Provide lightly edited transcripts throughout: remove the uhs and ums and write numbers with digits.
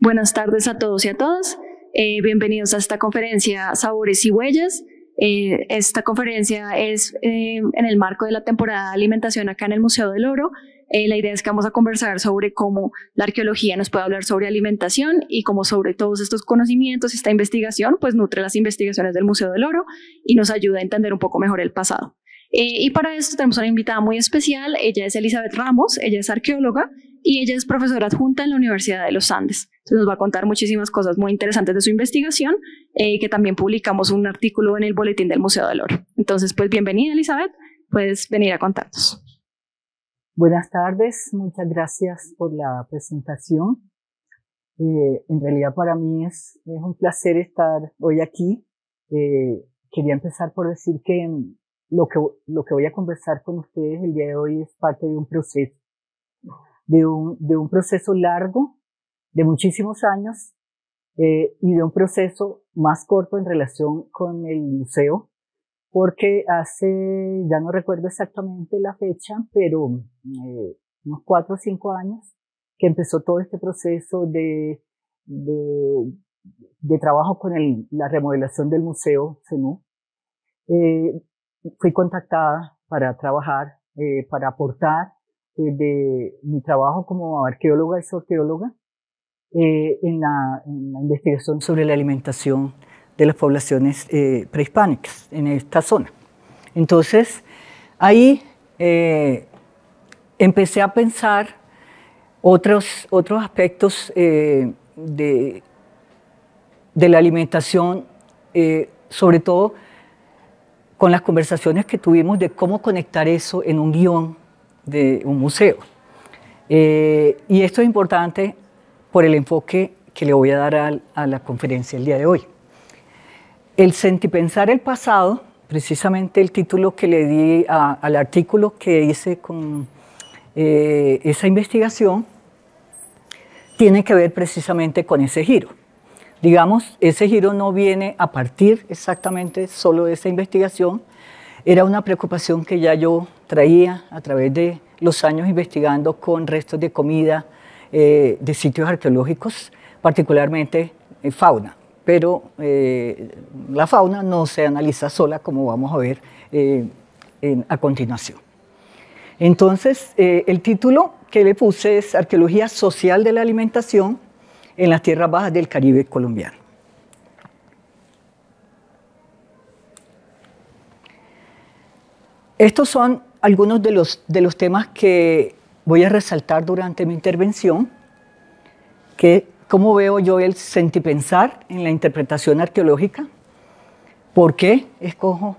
Buenas tardes a todos y a todas. Bienvenidos a esta conferencia Sabores y Huellas. Esta conferencia es en el marco de la temporada de alimentación acá en el Museo del Oro. La idea es que vamos a conversar sobre cómo la arqueología nos puede hablar sobre alimentación y cómo sobre todos estos conocimientos, esta investigación, pues nutre las investigaciones del Museo del Oro y nos ayuda a entender un poco mejor el pasado. Y para esto tenemos una invitada muy especial. Ella es Elizabeth Ramos, ella es arqueóloga y ella es profesora adjunta en la Universidad de los Andes. Entonces nos va a contar muchísimas cosas muy interesantes de su investigación, que también publicamos un artículo en el boletín del Museo del Oro. Entonces, pues bienvenida, Elizabeth, puedes venir a contarnos. Buenas tardes, muchas gracias por la presentación. En realidad para mí es un placer estar hoy aquí. Quería empezar por decir que lo que voy a conversar con ustedes el día de hoy es parte de un proceso, de un proceso largo, de muchísimos años, y de un proceso más corto en relación con el museo, porque hace, ya no recuerdo exactamente la fecha, pero unos 4 o 5 años que empezó todo este proceso de trabajo con la remodelación del Museo CENU. Fui contactada para trabajar, para aportar de mi trabajo como arqueóloga y zooarqueóloga en la investigación sobre la alimentación de las poblaciones prehispánicas en esta zona. Entonces, ahí empecé a pensar otros aspectos de la alimentación, sobre todo con las conversaciones que tuvimos de cómo conectar eso en un guión de un museo. Y esto es importante por el enfoque que le voy a dar a la conferencia el día de hoy. El sentipensar el pasado, precisamente el título que le di al artículo que hice con esa investigación, tiene que ver precisamente con ese giro. Digamos, ese giro no viene a partir exactamente solo de esa investigación, era una preocupación que ya yo traía a través de los años investigando con restos de comida de sitios arqueológicos, particularmente fauna. Pero la fauna no se analiza sola, como vamos a ver a continuación. Entonces, el título que le puse es Arqueología Social de la Alimentación en las tierras bajas del Caribe colombiano. Estos son algunos de los temas que voy a resaltar durante mi intervención, que cómo veo yo el sentipensar en la interpretación arqueológica, por qué escojo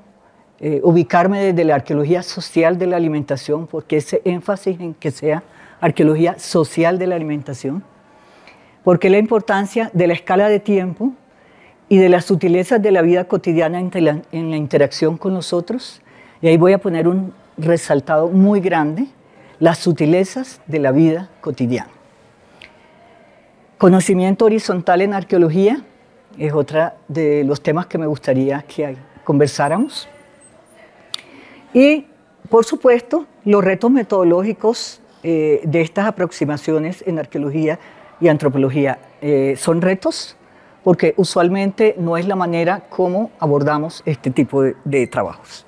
ubicarme desde la arqueología social de la alimentación, porque ese énfasis en que sea arqueología social de la alimentación, porque la importancia de la escala de tiempo y de las sutilezas de la vida cotidiana en la interacción con los otros. Y ahí voy a poner un resaltado muy grande, las sutilezas de la vida cotidiana. Conocimiento horizontal en arqueología es otra de los temas que me gustaría que conversáramos. Y, por supuesto, los retos metodológicos de estas aproximaciones en arqueología y antropología. Son retos porque usualmente no es la manera como abordamos este tipo de trabajos.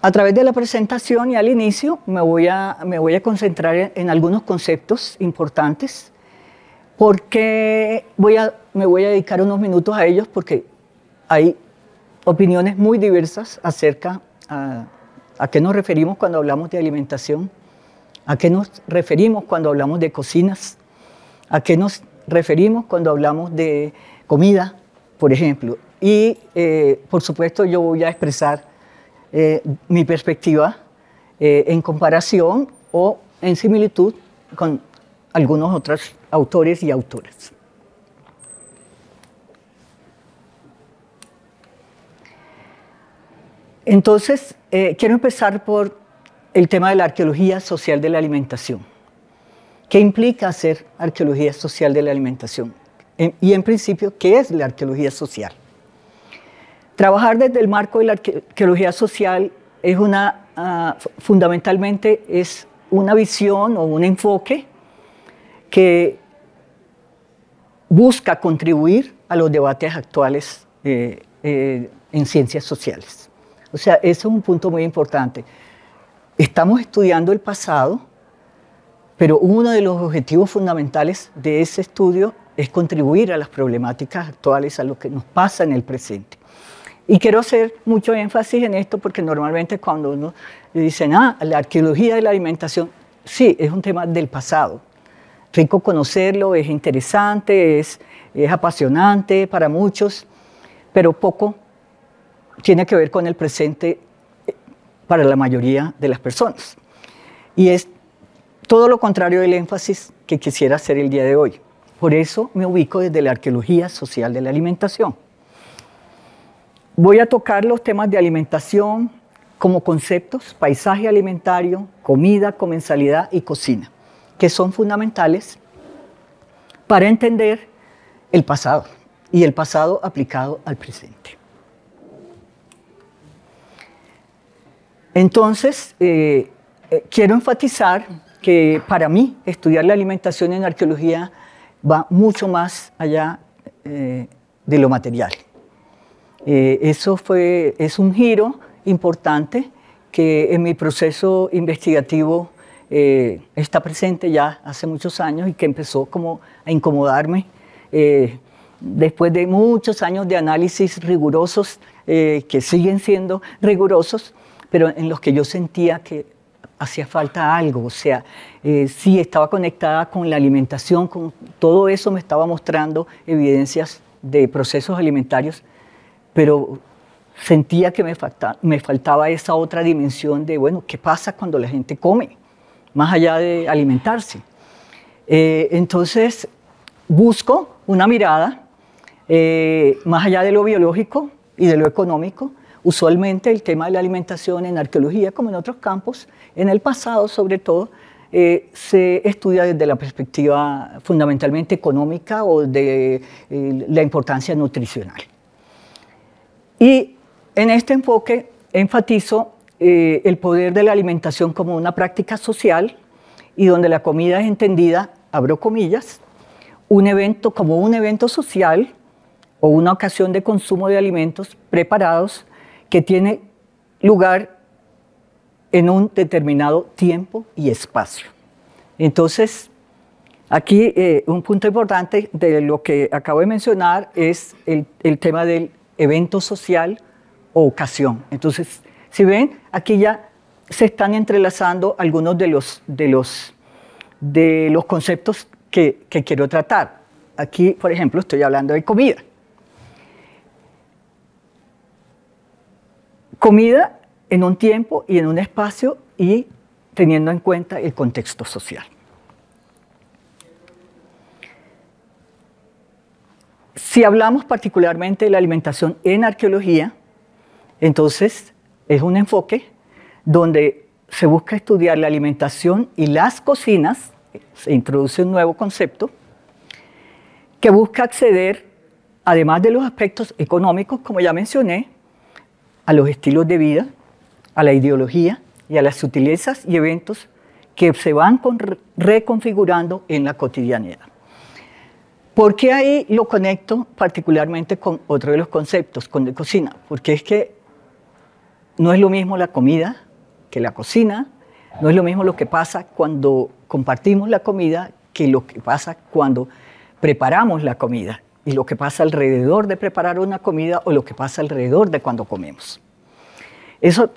A través de la presentación y al inicio me voy a concentrar en algunos conceptos importantes, porque me voy a dedicar unos minutos a ellos porque hay opiniones muy diversas acerca a qué nos referimos cuando hablamos de alimentación, a qué nos referimos cuando hablamos de cocinas, a qué nos referimos cuando hablamos de comida, por ejemplo. Y, por supuesto, yo voy a expresar mi perspectiva en comparación o en similitud con algunos otros autores y autoras. Entonces, quiero empezar por el tema de la arqueología social de la alimentación. ¿Qué implica hacer arqueología social de la alimentación? Y en principio, ¿qué es la arqueología social? Trabajar desde el marco de la arqueología social es fundamentalmente es una visión o un enfoque que busca contribuir a los debates actuales en ciencias sociales. O sea, ese es un punto muy importante. Estamos estudiando el pasado, pero uno de los objetivos fundamentales de ese estudio es contribuir a las problemáticas actuales, a lo que nos pasa en el presente. Y quiero hacer mucho énfasis en esto porque normalmente cuando uno le dicen, la arqueología de la alimentación, sí, es un tema del pasado. Rico conocerlo, es interesante, es apasionante para muchos, pero poco tiene que ver con el presente para la mayoría de las personas. Y es todo lo contrario del énfasis que quisiera hacer el día de hoy. Por eso me ubico desde la arqueología social de la alimentación. Voy a tocar los temas de alimentación como conceptos, paisaje alimentario, comida, comensalidad y cocina, que son fundamentales para entender el pasado y el pasado aplicado al presente. Entonces, quiero enfatizar que para mí estudiar la alimentación en arqueología va mucho más allá de lo material. Es un giro importante que en mi proceso investigativo está presente ya hace muchos años y que empezó como a incomodarme después de muchos años de análisis rigurosos que siguen siendo rigurosos, pero en los que yo sentía que hacía falta algo, o sea, sí estaba conectada con la alimentación, con todo eso me estaba mostrando evidencias de procesos alimentarios, pero sentía que me faltaba esa otra dimensión de, bueno, ¿qué pasa cuando la gente come? Más allá de alimentarse. Entonces, busco una mirada más allá de lo biológico y de lo económico. Usualmente el tema de la alimentación en arqueología, como en otros campos, en el pasado sobre todo, se estudia desde la perspectiva fundamentalmente económica o de la importancia nutricional. Y en este enfoque enfatizo el poder de la alimentación como una práctica social y donde la comida es entendida, abro comillas, como un evento social o una ocasión de consumo de alimentos preparados que tiene lugar en un determinado tiempo y espacio. Entonces, aquí un punto importante de lo que acabo de mencionar es el tema del evento social o ocasión. Entonces, si ven, aquí ya se están entrelazando algunos de los conceptos que quiero tratar. Aquí, por ejemplo, estoy hablando de comida. Comida en un tiempo y en un espacio y teniendo en cuenta el contexto social. Si hablamos particularmente de la alimentación en arqueología, entonces es un enfoque donde se busca estudiar la alimentación y las cocinas, se introduce un nuevo concepto que busca acceder, además de los aspectos económicos, como ya mencioné, a los estilos de vida, a la ideología y a las sutilezas y eventos que se van reconfigurando en la cotidianidad. ¿Por qué ahí lo conecto particularmente con otro de los conceptos, con la cocina? Porque es que no es lo mismo la comida que la cocina, no es lo mismo lo que pasa cuando compartimos la comida que lo que pasa cuando preparamos la comida y lo que pasa alrededor de preparar una comida o lo que pasa alrededor de cuando comemos. Eso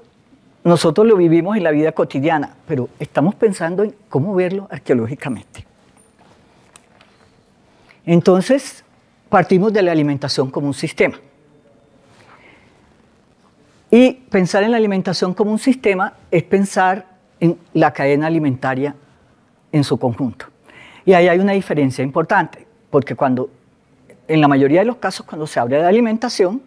nosotros lo vivimos en la vida cotidiana, pero estamos pensando en cómo verlo arqueológicamente. Entonces, partimos de la alimentación como un sistema. Y pensar en la alimentación como un sistema es pensar en la cadena alimentaria en su conjunto. Y ahí hay una diferencia importante, porque en la mayoría de los casos, cuando se habla de alimentación,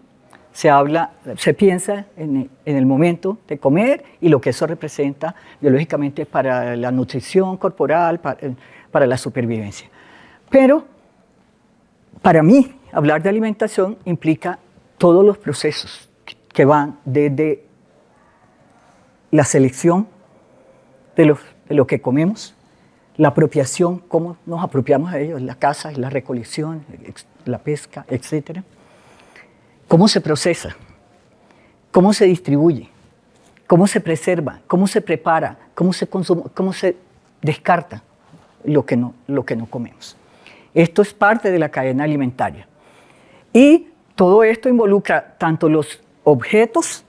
se piensa en el momento de comer y lo que eso representa biológicamente para la nutrición corporal, para la supervivencia. Pero para mí, hablar de alimentación implica todos los procesos que van desde la selección de lo que comemos, la apropiación, cómo nos apropiamos de ellos, la caza, la recolección, la pesca, etc. Cómo se procesa, cómo se distribuye, cómo se preserva, cómo se prepara, cómo se consume, cómo se descarta lo que no comemos. Esto es parte de la cadena alimentaria. Y todo esto involucra tanto los objetos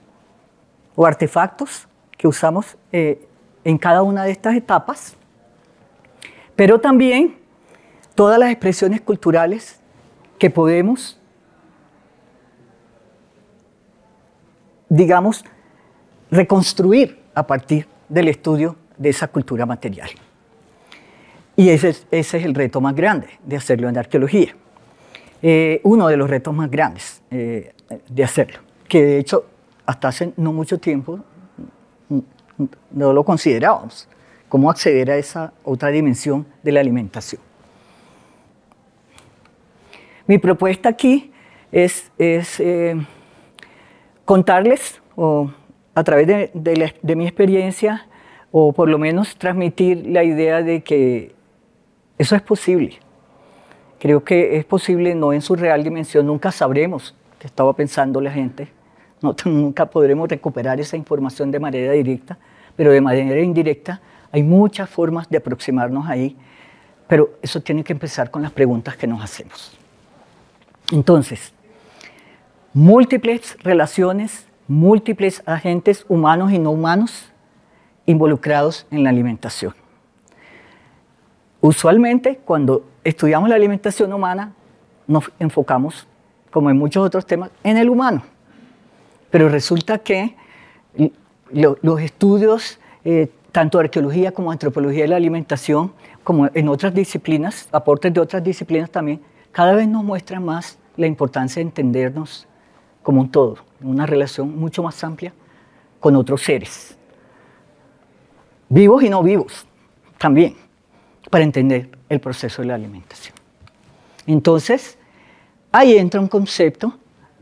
o artefactos que usamos en cada una de estas etapas, pero también todas las expresiones culturales que podemos, digamos, reconstruir a partir del estudio de esa cultura material. Y ese es el reto más grande de hacerlo en arqueología. Uno de los retos más grandes de hacerlo, que de hecho hasta hace no mucho tiempo no lo considerábamos, cómo acceder a esa otra dimensión de la alimentación. Mi propuesta aquí es contarles, o a través de mi experiencia, o por lo menos transmitir la idea de que eso es posible. Creo que es posible, no en su real dimensión, nunca sabremos qué estaba pensando la gente, nunca podremos recuperar esa información de manera directa, pero de manera indirecta hay muchas formas de aproximarnos ahí, pero eso tiene que empezar con las preguntas que nos hacemos. Entonces, múltiples relaciones, múltiples agentes humanos y no humanos involucrados en la alimentación. Usualmente, cuando estudiamos la alimentación humana, nos enfocamos, como en muchos otros temas, en el humano. Pero resulta que los estudios, tanto de arqueología como antropología de la alimentación, como en otras disciplinas, aportes de otras disciplinas también, cada vez nos muestran más la importancia de entendernos como un todo, una relación mucho más amplia con otros seres, vivos y no vivos, también, para entender el proceso de la alimentación. Entonces, ahí entra un concepto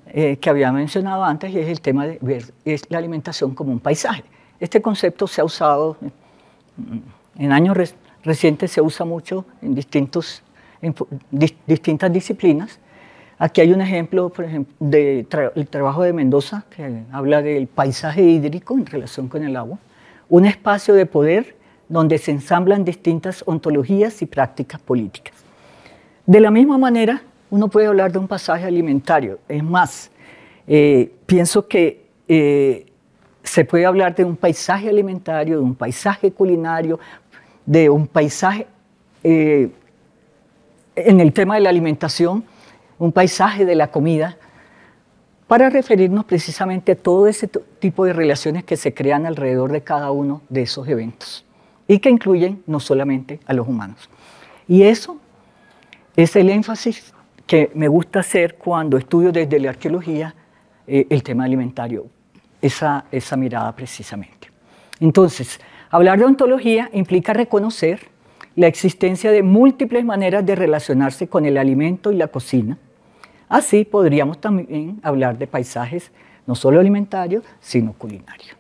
que había mencionado antes, y es el tema de ver la alimentación como un paisaje. Este concepto se ha usado, en años recientes se usa mucho en distintas disciplinas. Aquí hay un ejemplo, por ejemplo, del trabajo de Mendoza, que habla del paisaje hídrico en relación con el agua, un espacio de poder donde se ensamblan distintas ontologías y prácticas políticas. De la misma manera, uno puede hablar de un paisaje alimentario. Es más, pienso que se puede hablar de un paisaje alimentario, de un paisaje culinario, de un paisaje, en el tema de la alimentación, un paisaje de la comida, para referirnos precisamente a todo ese tipo de relaciones que se crean alrededor de cada uno de esos eventos y que incluyen no solamente a los humanos. Y eso es el énfasis que me gusta hacer cuando estudio desde la arqueología el tema alimentario, esa mirada precisamente. Entonces, hablar de ontología implica reconocer la existencia de múltiples maneras de relacionarse con el alimento y la cocina. Así podríamos también hablar de paisajes no solo alimentarios, sino culinarios.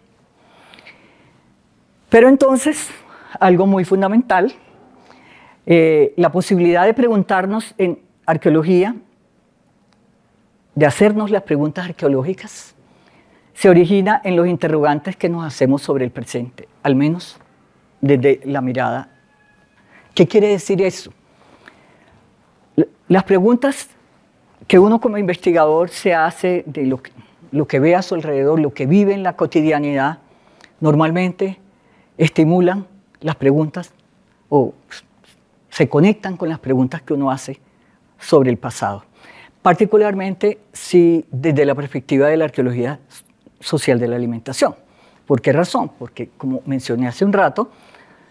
Pero entonces, algo muy fundamental, la posibilidad de preguntarnos en arqueología, de hacernos las preguntas arqueológicas, se origina en los interrogantes que nos hacemos sobre el presente, al menos desde la mirada. ¿Qué quiere decir eso? Las preguntas que uno como investigador se hace de lo que ve a su alrededor, lo que vive en la cotidianidad, normalmente estimulan las preguntas o se conectan con las preguntas que uno hace sobre el pasado. Particularmente si desde la perspectiva de la arqueología social de la alimentación. ¿Por qué razón? Porque, como mencioné hace un rato,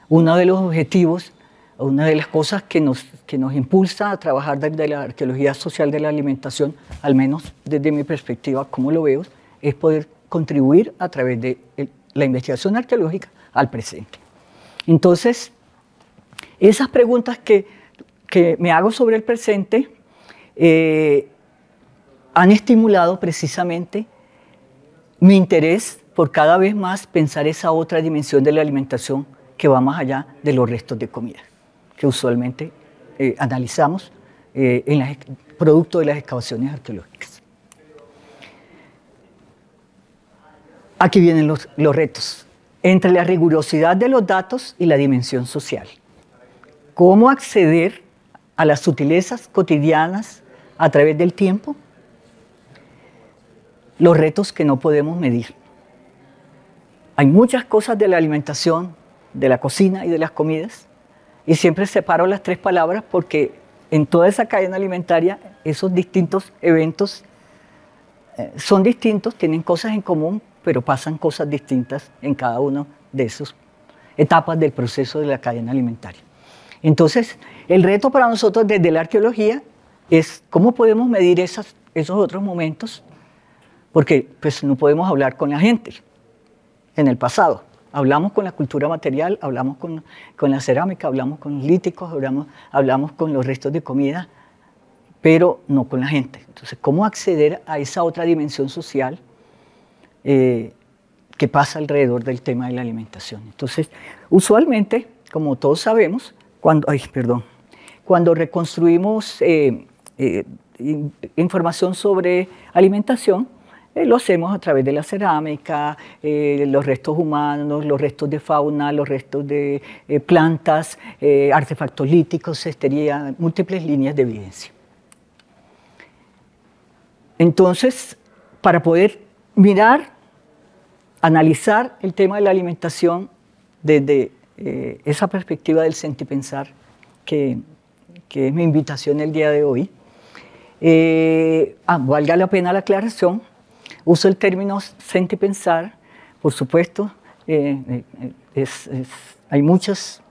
uno de los objetivos, una de las cosas que nos impulsa a trabajar desde la arqueología social de la alimentación, al menos desde mi perspectiva, como lo veo, es poder contribuir a través de la investigación arqueológica al presente. Entonces, esas preguntas que me hago sobre el presente han estimulado precisamente mi interés por cada vez más pensar esa otra dimensión de la alimentación que va más allá de los restos de comida. que usualmente analizamos producto de las excavaciones arqueológicas. Aquí vienen los retos. Entre la rigurosidad de los datos y la dimensión social. ¿Cómo acceder a las sutilezas cotidianas a través del tiempo? Los retos que no podemos medir. Hay muchas cosas de la alimentación, de la cocina y de las comidas, y siempre separo las tres palabras porque en toda esa cadena alimentaria esos distintos eventos son distintos, tienen cosas en común, pero pasan cosas distintas en cada una de esas etapas del proceso de la cadena alimentaria. Entonces, el reto para nosotros desde la arqueología es cómo podemos medir esos otros momentos, porque pues, no podemos hablar con la gente en el pasado. Hablamos con la cultura material, hablamos con la cerámica, hablamos con los líticos, hablamos con los restos de comida, pero no con la gente. Entonces, ¿cómo acceder a esa otra dimensión social que pasa alrededor del tema de la alimentación? Entonces, usualmente, como todos sabemos, cuando reconstruimos información sobre alimentación, lo hacemos a través de la cerámica, los restos humanos, los restos de fauna, los restos de plantas, artefactos líticos, cestería, múltiples líneas de evidencia. Entonces, para poder mirar, analizar el tema de la alimentación desde esa perspectiva del sentipensar, que es mi invitación el día de hoy, valga la pena la aclaración, uso el término sentipensar, por supuesto, hay muchos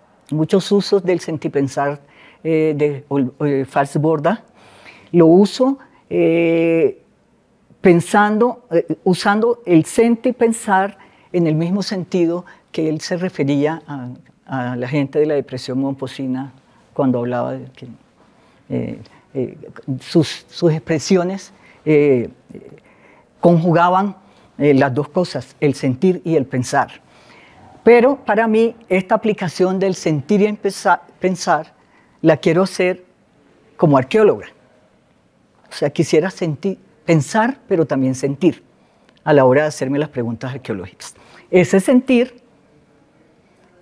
usos del sentipensar de Falsborda. Lo uso usando el sentipensar en el mismo sentido que él se refería a la gente de la depresión momposina cuando hablaba de que sus expresiones conjugaban las dos cosas, el sentir y el pensar. Pero para mí esta aplicación del sentir y pensar la quiero hacer como arqueóloga. O sea, quisiera pensar, pero también sentir a la hora de hacerme las preguntas arqueológicas. Ese sentir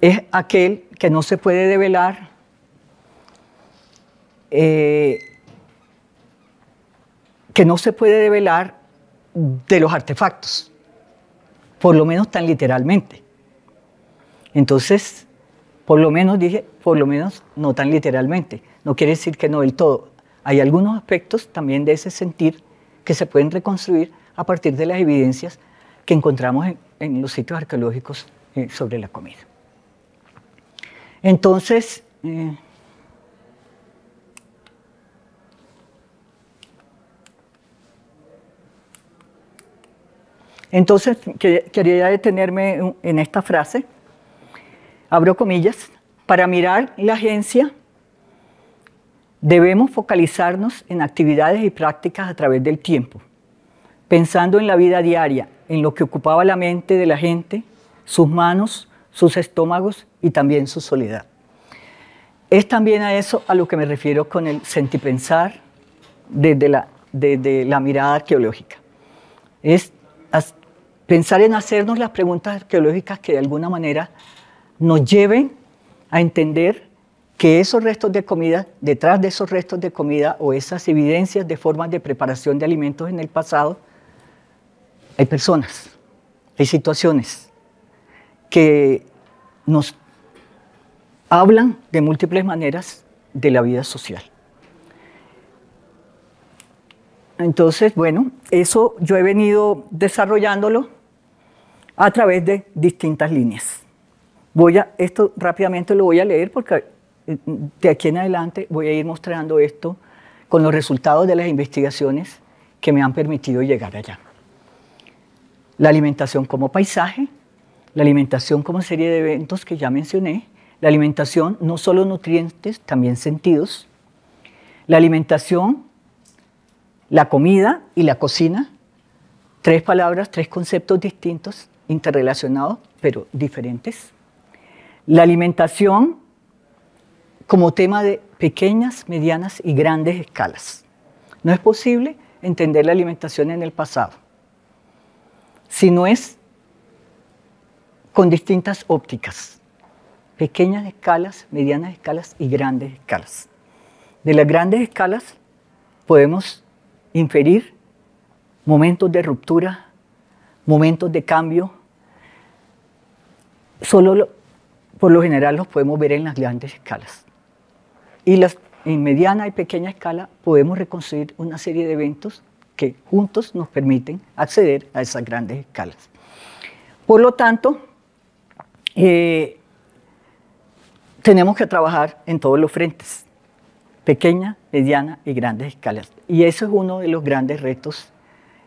es aquel que no se puede develar, de los artefactos, por lo menos tan literalmente. Entonces, por lo menos no tan literalmente. No quiere decir que no del todo. Hay algunos aspectos también de ese sentir que se pueden reconstruir a partir de las evidencias que encontramos en los sitios arqueológicos sobre la comida. Entonces, quería detenerme en esta frase, abro comillas, para mirar la agencia debemos focalizarnos en actividades y prácticas a través del tiempo, pensando en la vida diaria, en lo que ocupaba la mente de la gente, sus manos, sus estómagos y también su soledad. Es también a eso a lo que me refiero con el sentipensar desde la mirada arqueológica. Es pensar en hacernos las preguntas arqueológicas que de alguna manera nos lleven a entender que esos restos de comida, detrás de esos restos de comida o esas evidencias de formas de preparación de alimentos en el pasado, hay personas, hay situaciones que nos hablan de múltiples maneras de la vida social. Entonces, bueno, eso yo he venido desarrollándolo a través de distintas líneas. Esto rápidamente lo voy a leer porque de aquí en adelante voy a ir mostrando esto con los resultados de las investigaciones que me han permitido llegar allá. La alimentación como paisaje, la alimentación como serie de eventos que ya mencioné, la alimentación no solo nutrientes, también sentidos, la alimentación, la comida y la cocina, tres palabras, tres conceptos distintos, interrelacionados, pero diferentes. La alimentación como tema de pequeñas, medianas y grandes escalas. No es posible entender la alimentación en el pasado si no es con distintas ópticas, pequeñas escalas, medianas escalas y grandes escalas. De las grandes escalas podemos inferir momentos de ruptura, momentos de cambio. Por lo general los podemos ver en las grandes escalas. Y en mediana y pequeña escala podemos reconstruir una serie de eventos que juntos nos permiten acceder a esas grandes escalas. Por lo tanto, tenemos que trabajar en todos los frentes, pequeña, mediana y grandes escalas. Y eso es uno de los grandes retos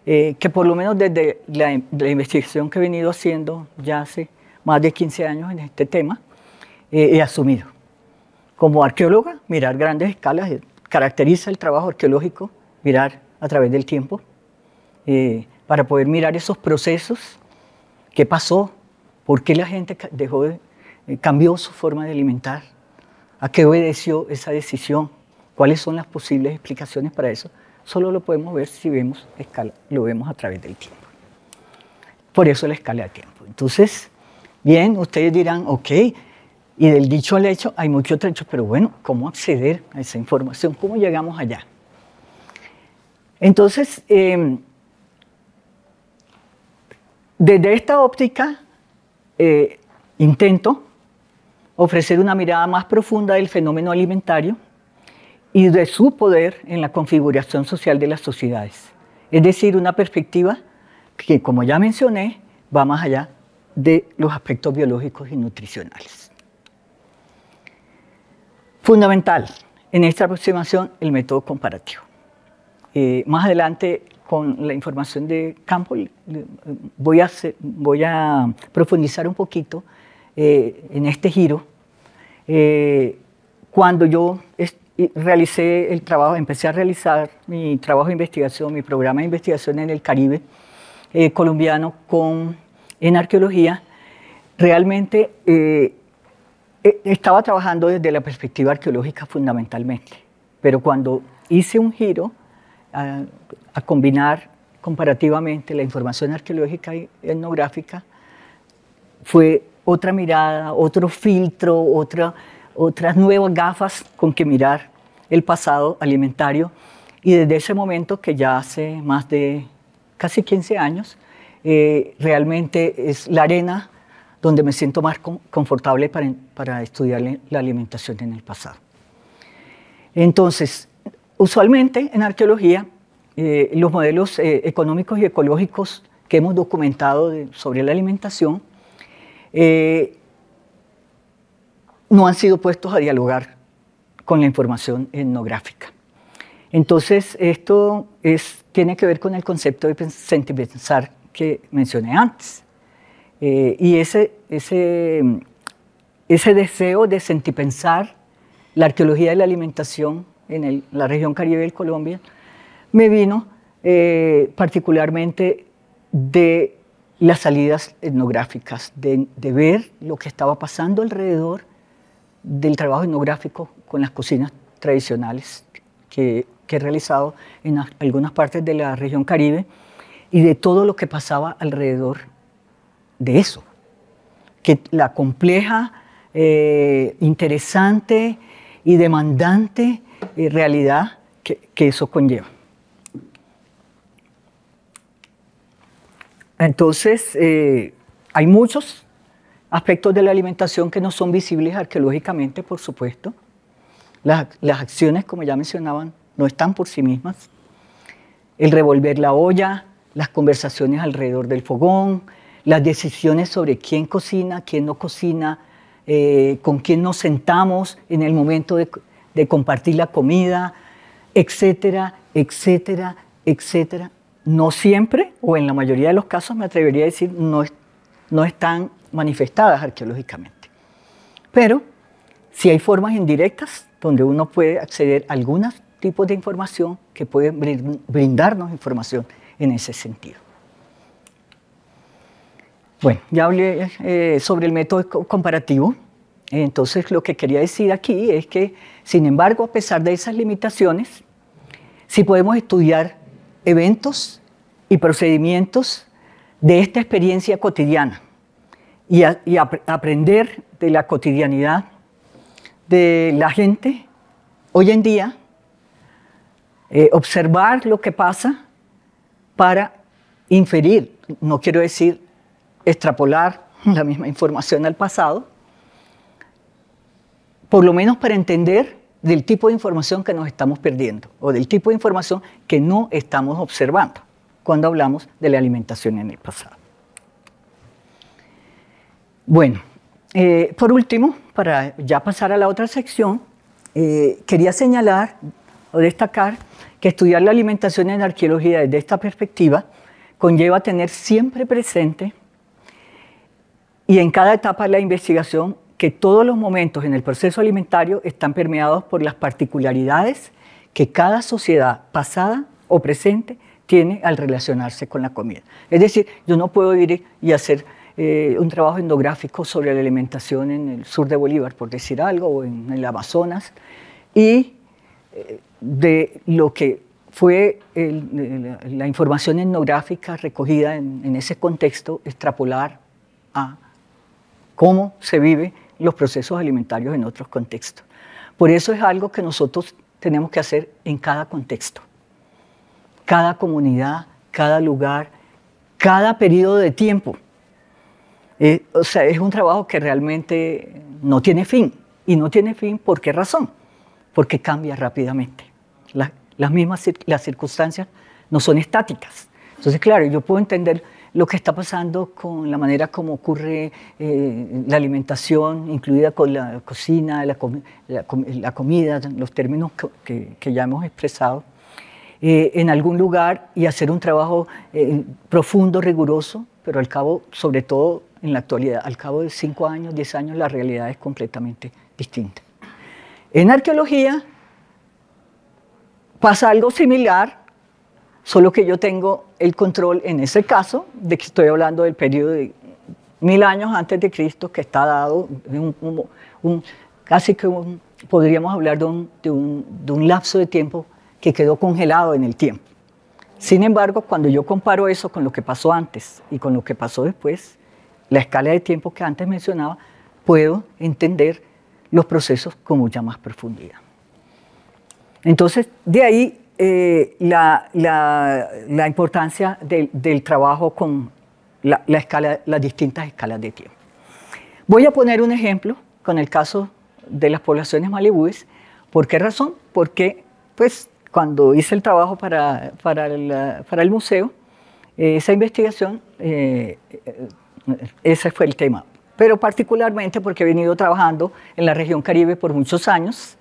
que por lo menos desde la investigación que he venido haciendo ya hace más de 15 años en este tema, he asumido. Como arqueóloga, mirar grandes escalas caracteriza el trabajo arqueológico, mirar a través del tiempo, para poder mirar esos procesos, qué pasó, por qué la gente cambió su forma de alimentar, a qué obedeció esa decisión, cuáles son las posibles explicaciones para eso. Solo lo podemos ver si vemos escala, lo vemos a través del tiempo. Por eso la escala de tiempo. Entonces, bien, ustedes dirán, ok, y del dicho al hecho hay mucho trecho, pero bueno, ¿cómo acceder a esa información? ¿Cómo llegamos allá? Entonces, desde esta óptica, intento ofrecer una mirada más profunda del fenómeno alimentario y de su poder en la configuración social de las sociedades. Es decir, una perspectiva que, como ya mencioné, va más allá de los aspectos biológicos y nutricionales. Fundamental en esta aproximación el método comparativo. Más adelante, con la información de campo, voy a profundizar un poquito en este giro. Cuando yo realicé el trabajo, empecé a realizar mi trabajo de investigación, mi programa de investigación en el Caribe colombiano en arqueología, realmente estaba trabajando desde la perspectiva arqueológica fundamentalmente, pero cuando hice un giro a combinar comparativamente la información arqueológica y etnográfica, fue otra mirada, otro filtro, otras nuevas gafas con que mirar el pasado alimentario. Y desde ese momento, que ya hace más de casi 15 años, realmente es la arena donde me siento más confortable para estudiar la alimentación en el pasado. Entonces, usualmente en arqueología, los modelos económicos y ecológicos que hemos documentado sobre la alimentación no han sido puestos a dialogar con la información etnográfica. Entonces, esto tiene que ver con el concepto de sentipensar que mencioné antes. Y ese deseo de sentipensar la arqueología de la alimentación en la región Caribe de Colombia me vino particularmente de las salidas etnográficas, de ver lo que estaba pasando alrededor del trabajo etnográfico con las cocinas tradicionales que he realizado en algunas partes de la región Caribe y de todo lo que pasaba alrededor de eso, que la compleja, interesante y demandante realidad que eso conlleva. Entonces, hay muchos aspectos de la alimentación que no son visibles arqueológicamente, por supuesto. Las acciones, como ya mencionaban, no están por sí mismas. El revolver la olla, las conversaciones alrededor del fogón, las decisiones sobre quién cocina, quién no cocina, con quién nos sentamos en el momento de compartir la comida, etcétera, etcétera, etcétera. No siempre, o en la mayoría de los casos, me atrevería a decir, no están manifestadas arqueológicamente. Pero sí hay formas indirectas donde uno puede acceder a algunos tipos de información que pueden brindarnos información en ese sentido. Bueno, ya hablé sobre el método comparativo. Entonces, lo que quería decir aquí es que, sin embargo, a pesar de esas limitaciones, sí podemos estudiar eventos y procedimientos de esta experiencia cotidiana y aprender de la cotidianidad de la gente hoy en día, observar lo que pasa para inferir, no quiero decir extrapolar la misma información al pasado, por lo menos para entender del tipo de información que nos estamos perdiendo o del tipo de información que no estamos observando cuando hablamos de la alimentación en el pasado. Bueno, por último, para ya pasar a la otra sección, quería señalar o destacar que estudiar la alimentación en arqueología desde esta perspectiva conlleva tener siempre presente y en cada etapa de la investigación que todos los momentos en el proceso alimentario están permeados por las particularidades que cada sociedad pasada o presente tiene al relacionarse con la comida. Es decir, yo no puedo ir y hacer un trabajo etnográfico sobre la alimentación en el sur de Bolívar, por decir algo, o en el Amazonas, y de lo que fue la información etnográfica recogida en ese contexto, extrapolar a cómo se vive los procesos alimentarios en otros contextos. Por eso es algo que nosotros tenemos que hacer en cada contexto, cada comunidad, cada lugar, cada periodo de tiempo. O sea, es un trabajo que realmente no tiene fin. ¿Y no tiene fin por qué razón? Porque cambia rápidamente. Las circunstancias no son estáticas. Entonces, claro, yo puedo entender lo que está pasando con la manera como ocurre la alimentación, incluida con la cocina, la comida, los términos que ya hemos expresado, en algún lugar y hacer un trabajo profundo, riguroso, pero al cabo, sobre todo en la actualidad, al cabo de 5 años, 10 años, la realidad es completamente distinta. En arqueología pasa algo similar, solo que yo tengo el control en ese caso de que estoy hablando del periodo de 1000 años antes de Cristo, que está dado casi que podríamos hablar de un lapso de tiempo que quedó congelado en el tiempo. Sin embargo, cuando yo comparo eso con lo que pasó antes y con lo que pasó después, la escala de tiempo que antes mencionaba, puedo entender los procesos con mucha más profundidad. Entonces, de ahí la importancia del trabajo con las distintas escalas de tiempo. Voy a poner un ejemplo con el caso de las poblaciones malibúes. ¿Por qué razón? Porque pues, cuando hice el trabajo para el museo, esa investigación, ese fue el tema. Pero particularmente porque he venido trabajando en la región Caribe por muchos años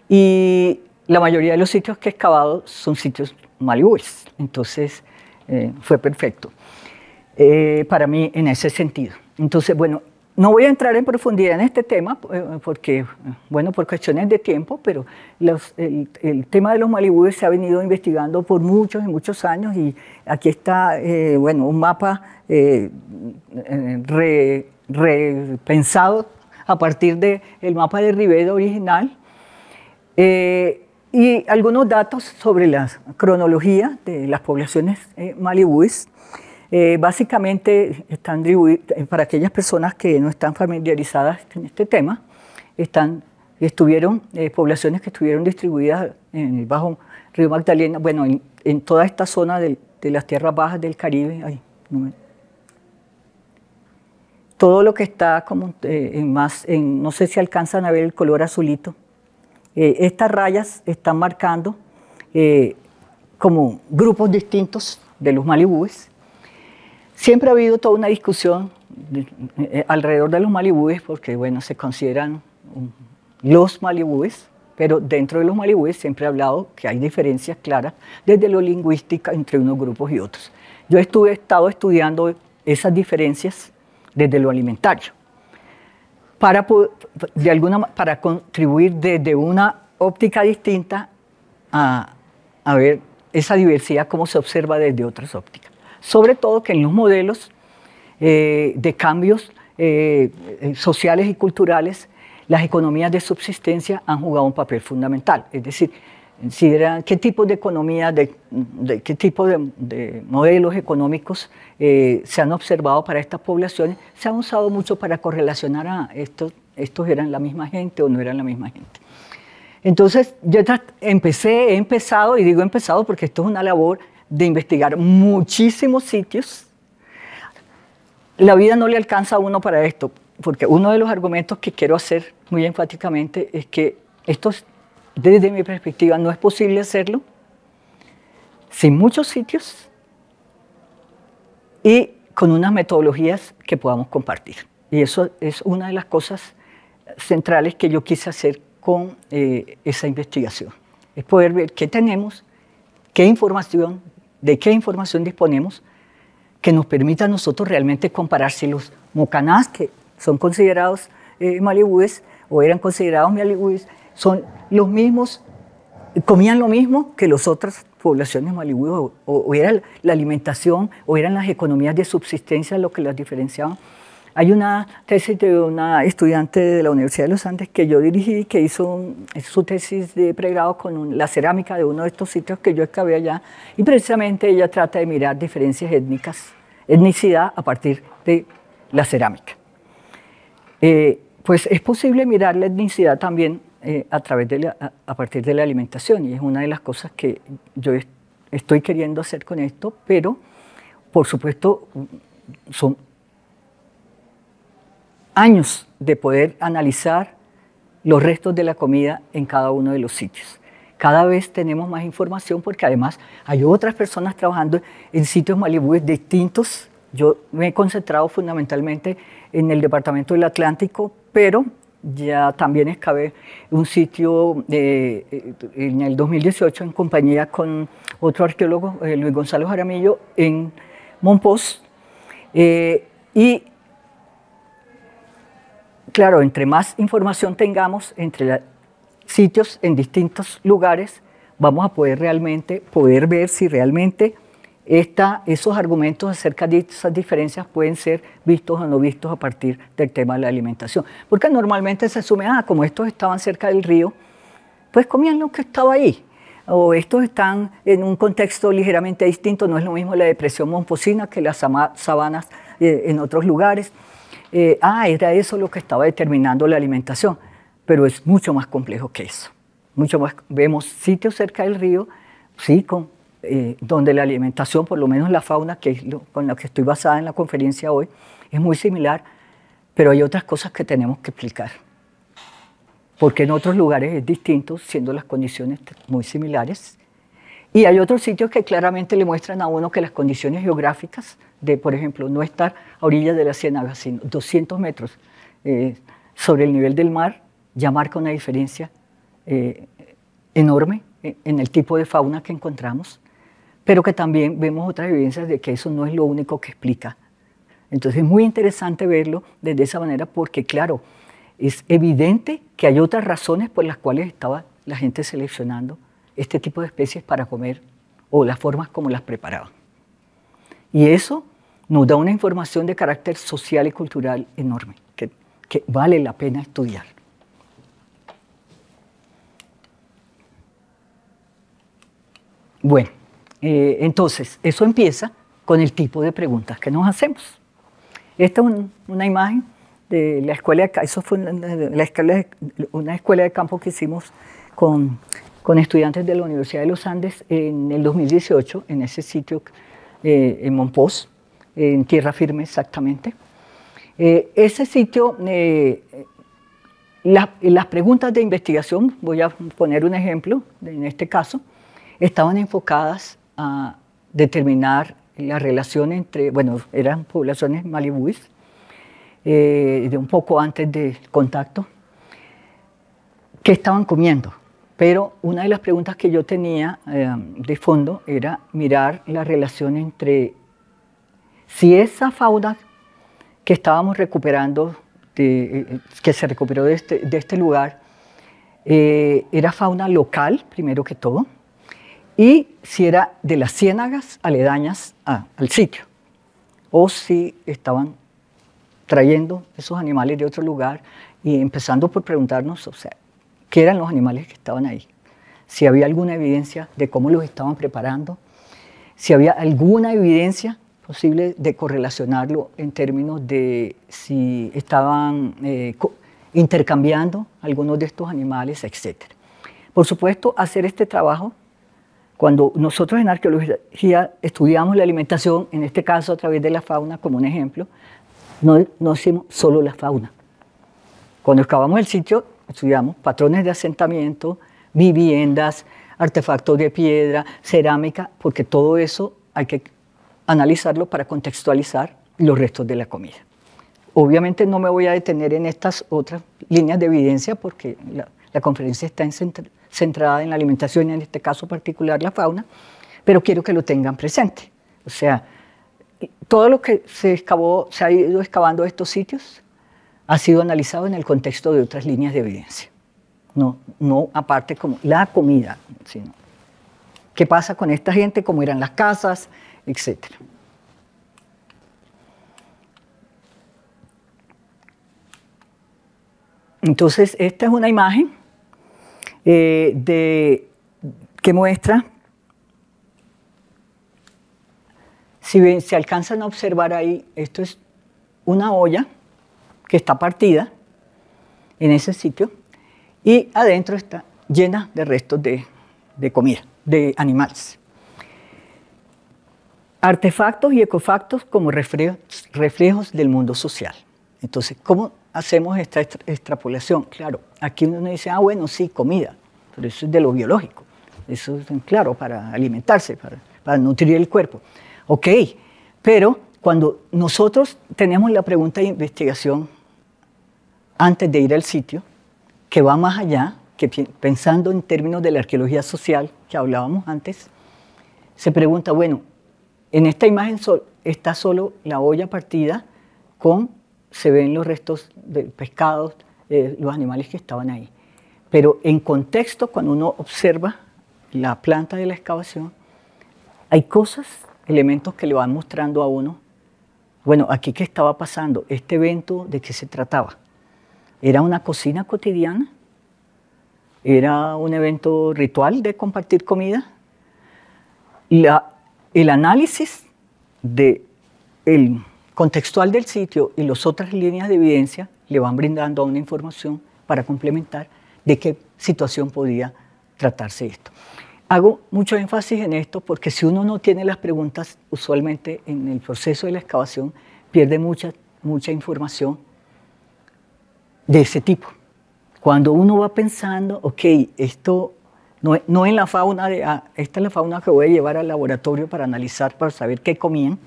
y la mayoría de los sitios que he excavado son sitios malibúes. Entonces, fue perfecto para mí en ese sentido. Entonces, bueno, no voy a entrar en profundidad en este tema porque, bueno, por cuestiones de tiempo, pero el tema de los malibúes se ha venido investigando por muchos y muchos años y aquí está, bueno, un mapa repensado a partir del mapa de Rivera original y algunos datos sobre la cronología de las poblaciones malibúes. Básicamente están para aquellas personas que no están familiarizadas en este tema, estuvieron poblaciones que estuvieron distribuidas en el Bajo Río Magdalena, bueno, en toda esta zona de las tierras bajas del Caribe. Todo lo que está como no sé si alcanzan a ver el color azulito. Estas rayas están marcando como grupos distintos de los malibúes. Siempre ha habido toda una discusión alrededor de los malibúes porque, bueno, se consideran los malibúes, pero dentro de los malibúes siempre he hablado que hay diferencias claras desde lo lingüístico entre unos grupos y otros. Yo he estado estudiando esas diferencias desde lo alimentario para contribuir desde una óptica distinta a ver esa diversidad, cómo se observa desde otras ópticas. Sobre todo que en los modelos de cambios sociales y culturales, las economías de subsistencia han jugado un papel fundamental. Es decir, qué tipo de economía, qué tipo de modelos económicos se han observado para estas poblaciones, se han usado mucho para correlacionar a estos eran la misma gente o no eran la misma gente. Entonces, yo he empezado, y digo empezado porque esto es una labor de investigar muchísimos sitios. La vida no le alcanza a uno para esto, porque uno de los argumentos que quiero hacer muy enfáticamente es que esto, desde mi perspectiva, no es posible hacerlo sin muchos sitios y con unas metodologías que podamos compartir. Y eso es una de las cosas centrales que yo quise hacer con esa investigación. Es poder ver qué tenemos, de qué información disponemos, que nos permita a nosotros realmente comparar si los mocanás, que son considerados malibúes o eran considerados malibúes, son los mismos, comían lo mismo que las otras poblaciones malibúes, o era la alimentación, o eran las economías de subsistencia lo que las diferenciaban. Hay una tesis de una estudiante de la Universidad de los Andes que yo dirigí, que hizo su tesis de pregrado con la cerámica de uno de estos sitios que yo excavé allá, y precisamente ella trata de mirar diferencias étnicas, etnicidad a partir de la cerámica. Pues es posible mirar la etnicidad también a partir de la alimentación, y es una de las cosas que yo estoy queriendo hacer con esto, pero por supuesto son años de poder analizar los restos de la comida en cada uno de los sitios. Cada vez tenemos más información porque además hay otras personas trabajando en sitios malibúes distintos. Yo me he concentrado fundamentalmente en el departamento del Atlántico, pero ya también excavé un sitio en el 2018 en compañía con otro arqueólogo, Luis Gonzalo Jaramillo, en Mompox. Y claro, entre más información tengamos entre sitios en distintos lugares, vamos a poder ver si realmente esos argumentos acerca de esas diferencias pueden ser vistos o no vistos a partir del tema de la alimentación. Porque normalmente se asume, como estos estaban cerca del río, pues comían lo que estaba ahí. O estos están en un contexto ligeramente distinto, no es lo mismo la depresión momposina que las sabanas en otros lugares. Era eso lo que estaba determinando la alimentación, pero es mucho más complejo que eso. Mucho más. Vemos sitios cerca del río, sí, donde la alimentación, por lo menos la fauna, que es con la que estoy basada en la conferencia hoy, es muy similar, pero hay otras cosas que tenemos que explicar. Porque en otros lugares es distinto, siendo las condiciones muy similares. Y hay otros sitios que claramente le muestran a uno que las condiciones geográficas de, por ejemplo, no estar a orillas de la ciénaga, sino 200 metros sobre el nivel del mar, ya marca una diferencia enorme en el tipo de fauna que encontramos, pero que también vemos otras evidencias de que eso no es lo único que explica. Entonces es muy interesante verlo desde esa manera porque, claro, es evidente que hay otras razones por las cuales estaba la gente seleccionando este tipo de especies para comer o las formas como las preparaban. Y eso nos da una información de carácter social y cultural enorme, que vale la pena estudiar. Bueno, entonces, eso empieza con el tipo de preguntas que nos hacemos. Esta es una imagen de la escuela de campo, eso fue una escuela de campo que hicimos con estudiantes de la Universidad de los Andes en el 2018, en ese sitio en Mompox, en tierra firme exactamente. Ese sitio, las preguntas de investigación, voy a poner un ejemplo en este caso, estaban enfocadas a determinar la relación entre, bueno, eran poblaciones malibúes, de un poco antes del contacto, que estaban comiendo. Pero una de las preguntas que yo tenía de fondo era mirar la relación entre si esa fauna que estábamos recuperando, que se recuperó de este lugar, era fauna local, primero que todo, y si era de las ciénagas aledañas al sitio, o si estaban trayendo esos animales de otro lugar y empezando por preguntarnos, o sea, qué eran los animales que estaban ahí, si había alguna evidencia de cómo los estaban preparando, si había alguna evidencia posible de correlacionarlo en términos de si estaban intercambiando algunos de estos animales, etc. Por supuesto, hacer este trabajo, cuando nosotros en arqueología estudiamos la alimentación, en este caso a través de la fauna como un ejemplo, no hacemos solo la fauna. Cuando excavamos el sitio, estudiamos patrones de asentamiento, viviendas, artefactos de piedra, cerámica, porque todo eso hay que analizarlo para contextualizar los restos de la comida. Obviamente no me voy a detener en estas otras líneas de evidencia porque la conferencia está centrada en la alimentación y en este caso particular la fauna, pero quiero que lo tengan presente. O sea, todo lo que se ha ido excavando estos sitios ha sido analizado en el contexto de otras líneas de evidencia. No aparte como la comida, sino qué pasa con esta gente, cómo eran las casas, etc. Entonces, esta es una imagen que muestra, si se alcanzan a observar ahí, esto es una olla que está partida en ese sitio y adentro está llena de restos de comida, de animales. Artefactos y ecofactos como reflejos del mundo social. Entonces, ¿cómo hacemos esta extrapolación? Claro, aquí uno dice, bueno, sí, comida, pero eso es de lo biológico. Eso es, claro, para alimentarse, para nutrir el cuerpo. Ok, pero cuando nosotros tenemos la pregunta de investigación antes de ir al sitio, que va más allá, que pensando en términos de la arqueología social que hablábamos antes, se pregunta, bueno, en esta imagen está solo la olla partida se ven los restos de pescados, los animales que estaban ahí. Pero en contexto, cuando uno observa la planta de la excavación, hay cosas, elementos que le van mostrando a uno, bueno, aquí qué estaba pasando, este evento, ¿de qué se trataba? ¿Era una cocina cotidiana? ¿Era un evento ritual de compartir comida? El análisis contextual del sitio y las otras líneas de evidencia le van brindando una información para complementar de qué situación podía tratarse esto. Hago mucho énfasis en esto porque si uno no tiene las preguntas, usualmente en el proceso de la excavación pierde mucha información de ese tipo. Cuando uno va pensando, ok, esto no en la fauna, esta es la fauna que voy a llevar al laboratorio para analizar, para saber qué comían,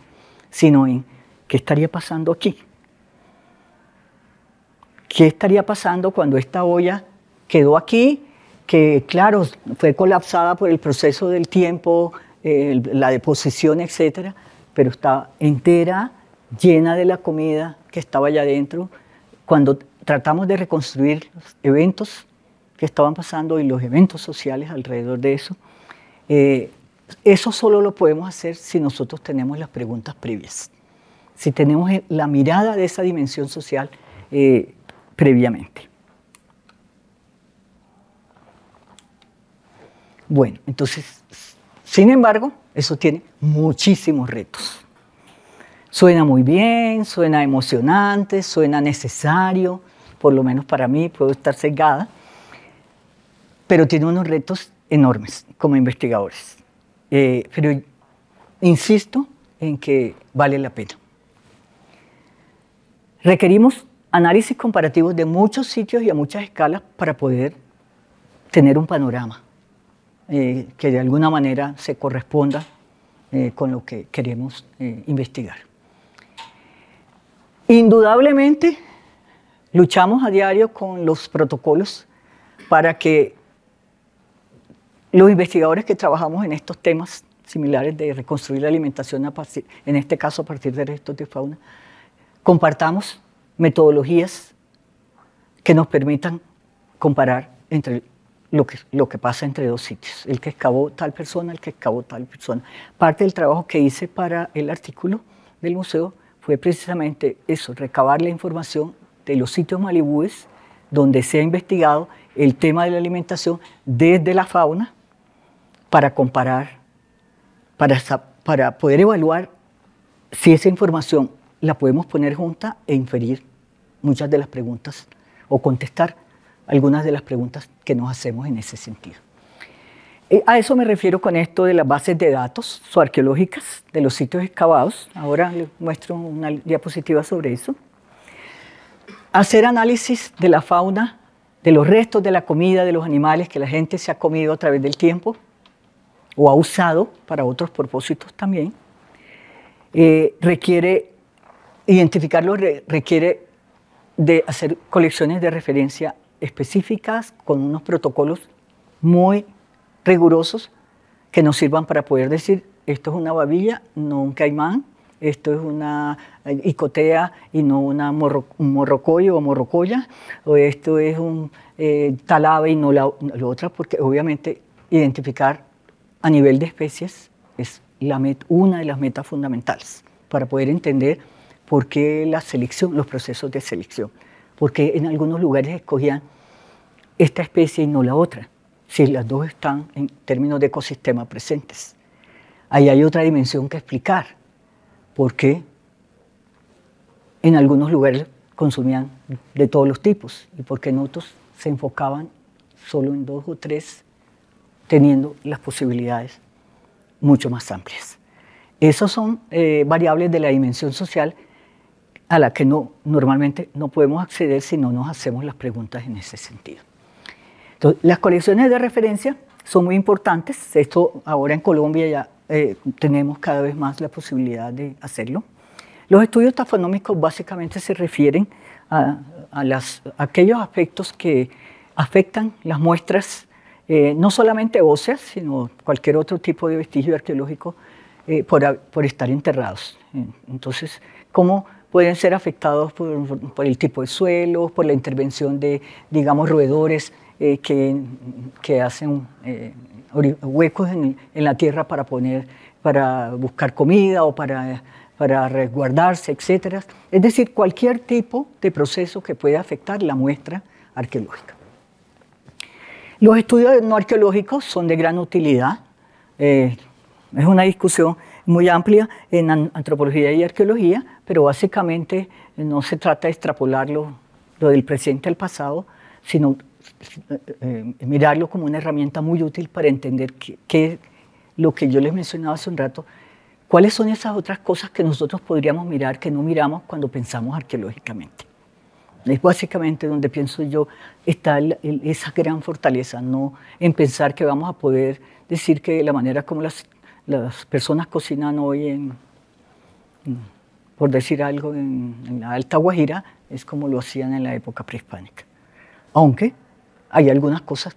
sino en qué estaría pasando aquí. ¿Qué estaría pasando cuando esta olla quedó aquí? Que claro, fue colapsada por el proceso del tiempo, la deposición, etcétera, pero está entera, llena de la comida que estaba allá adentro. Cuando tratamos de reconstruir los eventos que estaban pasando y los eventos sociales alrededor de eso solo lo podemos hacer si nosotros tenemos las preguntas previas, si tenemos la mirada de esa dimensión social previamente. Bueno, entonces, sin embargo, eso tiene muchísimos retos. Suena muy bien, suena emocionante, suena necesario, por lo menos para mí, puedo estar sesgada, pero tiene unos retos enormes como investigadores. Pero insisto en que vale la pena. Requerimos análisis comparativos de muchos sitios y a muchas escalas para poder tener un panorama que de alguna manera se corresponda con lo que queremos investigar. Indudablemente, luchamos a diario con los protocolos para que los investigadores que trabajamos en estos temas similares de reconstruir la alimentación, en este caso a partir de restos de fauna, compartamos metodologías que nos permitan comparar entre lo que pasa entre dos sitios, el que excavó tal persona, el que excavó tal persona. Parte del trabajo que hice para el artículo del museo fue precisamente eso, recabar la información de los sitios malibúes donde se ha investigado el tema de la alimentación desde la fauna para comparar, para poder evaluar si esa información la podemos poner junta e inferir muchas de las preguntas o contestar algunas de las preguntas que nos hacemos en ese sentido. A eso me refiero con esto de las bases de datos zooarqueológicas de los sitios excavados. Ahora les muestro una diapositiva sobre eso. Hacer análisis de la fauna, de los restos de la comida de los animales que la gente se ha comido a través del tiempo o ha usado para otros propósitos también. Identificarlo requiere de hacer colecciones de referencia específicas con unos protocolos muy rigurosos que nos sirvan para poder decir esto es una babilla, no un caimán, esto es una icotea y no un morrocoyo o morrocoya, o esto es un talabe y no lo otra, porque obviamente identificar a nivel de especies es una de las metas fundamentales para poder entender por qué la selección, los procesos de selección, porque en algunos lugares escogían esta especie y no la otra, si las dos están en términos de ecosistema presentes. Ahí hay otra dimensión que explicar, por qué en algunos lugares consumían de todos los tipos y por qué en otros se enfocaban solo en 2 o 3, teniendo las posibilidades mucho más amplias. Esas son variables de la dimensión social a la que normalmente no podemos acceder si no nos hacemos las preguntas en ese sentido. Entonces, las colecciones de referencia son muy importantes. Esto ahora en Colombia ya tenemos cada vez más la posibilidad de hacerlo. Los estudios taxonómicos básicamente se refieren a aquellos aspectos que afectan las muestras, no solamente óseas, sino cualquier otro tipo de vestigio arqueológico por estar enterrados. Entonces, ¿cómo pueden ser afectados por el tipo de suelo, por la intervención de, digamos, roedores que hacen huecos en la tierra para buscar comida o para resguardarse, etc. Es decir, cualquier tipo de proceso que pueda afectar la muestra arqueológica. Los estudios no arqueológicos son de gran utilidad. Es una discusión muy amplia en antropología y arqueología, pero básicamente no se trata de extrapolar lo del presente al pasado, sino mirarlo como una herramienta muy útil para entender lo que yo les mencionaba hace un rato, cuáles son esas otras cosas que nosotros podríamos mirar que no miramos cuando pensamos arqueológicamente. Es básicamente donde pienso yo está esa gran fortaleza, no en pensar que vamos a poder decir que la manera como las personas cocinan hoy por decir algo, en la Alta Guajira, es como lo hacían en la época prehispánica. Aunque hay algunas cosas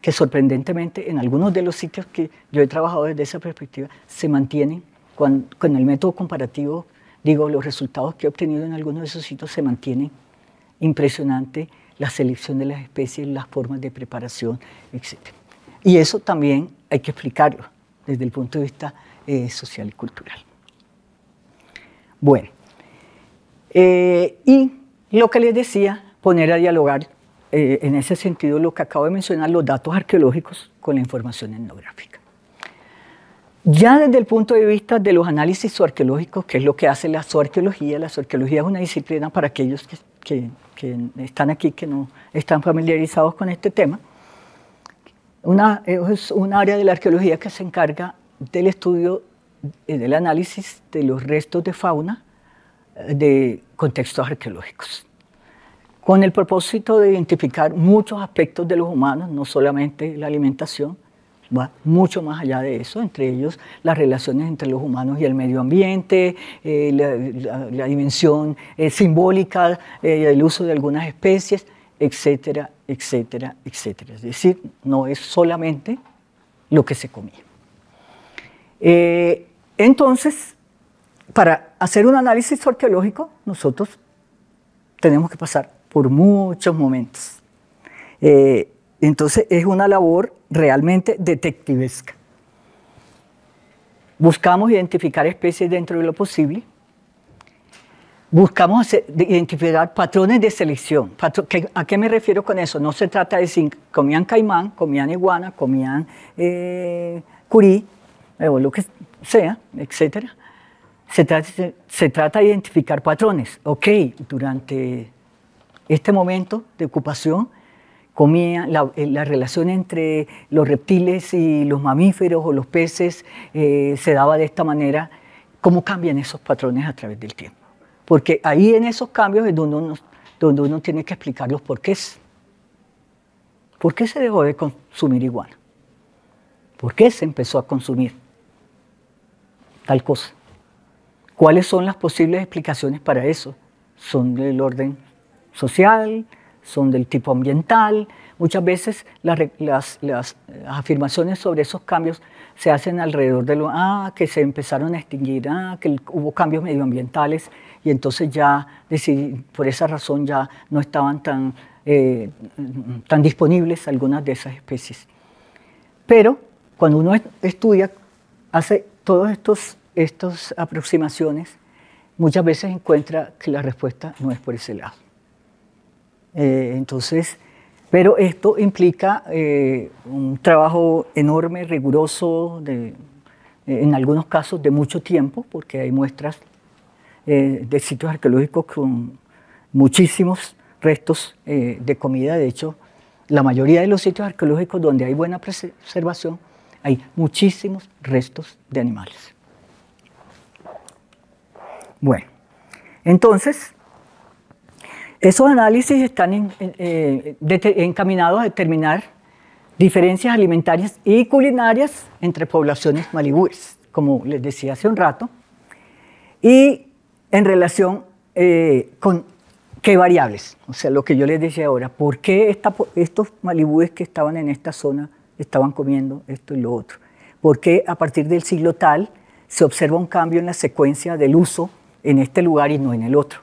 que sorprendentemente en algunos de los sitios que yo he trabajado desde esa perspectiva se mantienen con el método comparativo, digo, los resultados que he obtenido en algunos de esos sitios se mantienen. Impresionante la selección de las especies, las formas de preparación, etc. Y eso también hay que explicarlo desde el punto de vista social y cultural. Bueno, y lo que les decía, poner a dialogar en ese sentido lo que acabo de mencionar, los datos arqueológicos con la información etnográfica. Ya desde el punto de vista de los análisis zooarqueológicos, que es lo que hace la zooarqueología es una disciplina para aquellos que están aquí, que no están familiarizados con este tema, es un área de la arqueología que se encarga del estudio, del análisis de los restos de fauna de contextos arqueológicos, con el propósito de identificar muchos aspectos de los humanos, no solamente la alimentación, va mucho más allá de eso, entre ellos las relaciones entre los humanos y el medio ambiente, la dimensión simbólica, el uso de algunas especies, etcétera, etcétera, etcétera. Es decir, no es solamente lo que se comía. Entonces, para hacer un análisis arqueológico, nosotros tenemos que pasar por muchos momentos. Entonces, es una labor realmente detectivesca. Buscamos identificar especies dentro de lo posible, buscamos identificar patrones de selección. ¿A qué me refiero con eso? No se trata de si comían caimán, comían iguana, comían curí, o lo que sea, etc. Se trata de identificar patrones. Ok, durante este momento de ocupación, la relación entre los reptiles y los mamíferos o los peces se daba de esta manera. ¿Cómo cambian esos patrones a través del tiempo? Porque ahí en esos cambios es donde uno tiene que explicar los porqués. ¿Por qué se dejó de consumir iguana? ¿Por qué se empezó a consumir tal cosa? ¿Cuáles son las posibles explicaciones para eso? ¿Son del orden social? ¿Son del tipo ambiental? Muchas veces las afirmaciones sobre esos cambios se hacen alrededor de que se empezaron a extinguir, que hubo cambios medioambientales y entonces ya por esa razón ya no estaban tan disponibles algunas de esas especies. Pero cuando uno hace todas estas aproximaciones, muchas veces encuentra que la respuesta no es por ese lado. Pero esto implica un trabajo enorme, riguroso, en algunos casos de mucho tiempo, porque hay muestras de sitios arqueológicos con muchísimos restos de comida. De hecho, la mayoría de los sitios arqueológicos donde hay buena preservación, hay muchísimos restos de animales. Bueno, entonces, esos análisis están encaminados a determinar diferencias alimentarias y culinarias entre poblaciones malibúes, como les decía hace un rato, y en relación con qué variables, o sea, lo que yo les decía ahora, por qué estos malibúes que estaban en esta zona estaban comiendo esto y lo otro, por qué a partir del siglo tal se observa un cambio en la secuencia del uso en este lugar y no en el otro.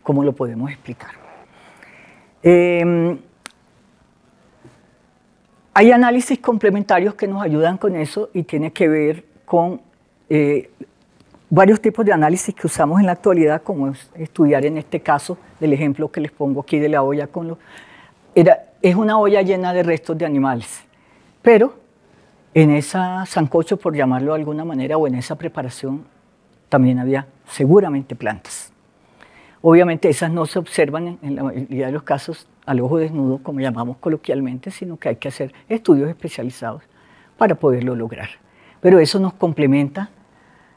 ¿Cómo lo podemos explicar? Hay análisis complementarios que nos ayudan con eso y tiene que ver con varios tipos de análisis que usamos en la actualidad, como es estudiar en este caso del ejemplo que les pongo aquí de la olla es una olla llena de restos de animales, pero en esa sancocho, por llamarlo de alguna manera, o en esa preparación también había seguramente plantas. Obviamente esas no se observan en la mayoría de los casos al ojo desnudo, como llamamos coloquialmente, sino que hay que hacer estudios especializados para poderlo lograr. Pero eso nos complementa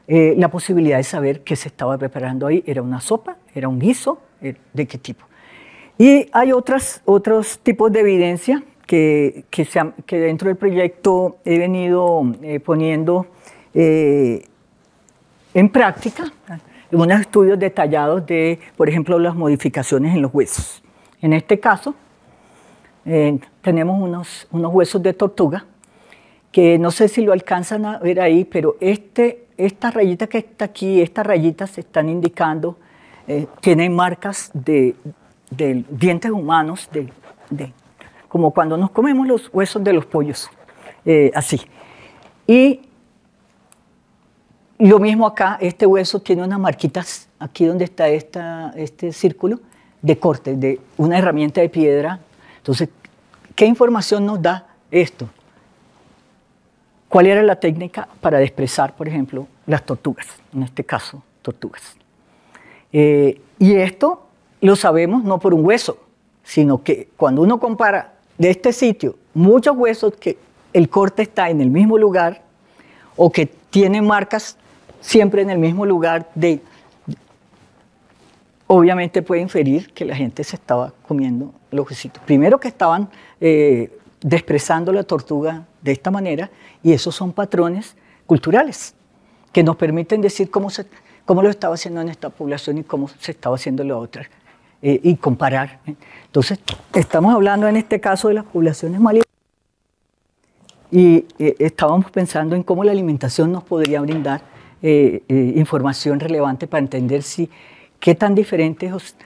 la posibilidad de saber qué se estaba preparando ahí. ¿Era una sopa? ¿Era un guiso? ¿De qué tipo? Y hay otros tipos de evidencia que dentro del proyecto he venido poniendo en práctica, unos estudios detallados de, por ejemplo, las modificaciones en los huesos. En este caso, tenemos unos huesos de tortuga, que no sé si lo alcanzan a ver ahí, pero esta rayita que está aquí, estas rayitas se están indicando, tienen marcas de dientes humanos, como cuando nos comemos los huesos de los pollos, así. Y lo mismo acá, este hueso tiene unas marquitas, aquí donde está este círculo, de corte, de una herramienta de piedra. Entonces, ¿qué información nos da esto? ¿Cuál era la técnica para despresar, por ejemplo, las tortugas? En este caso, tortugas. Y esto lo sabemos no por un hueso, sino que cuando uno compara de este sitio muchos huesos que el corte está en el mismo lugar o que tienen marcas siempre en el mismo lugar, obviamente puede inferir que la gente se estaba comiendo los huesitos. Primero que estaban despresando la tortuga de esta manera, y esos son patrones culturales que nos permiten decir cómo lo estaba haciendo en esta población y cómo se estaba haciendo en la otra, y comparar. Entonces, estamos hablando en este caso de las poblaciones malibúes, y estábamos pensando en cómo la alimentación nos podría brindar información relevante para entender qué tan diferentes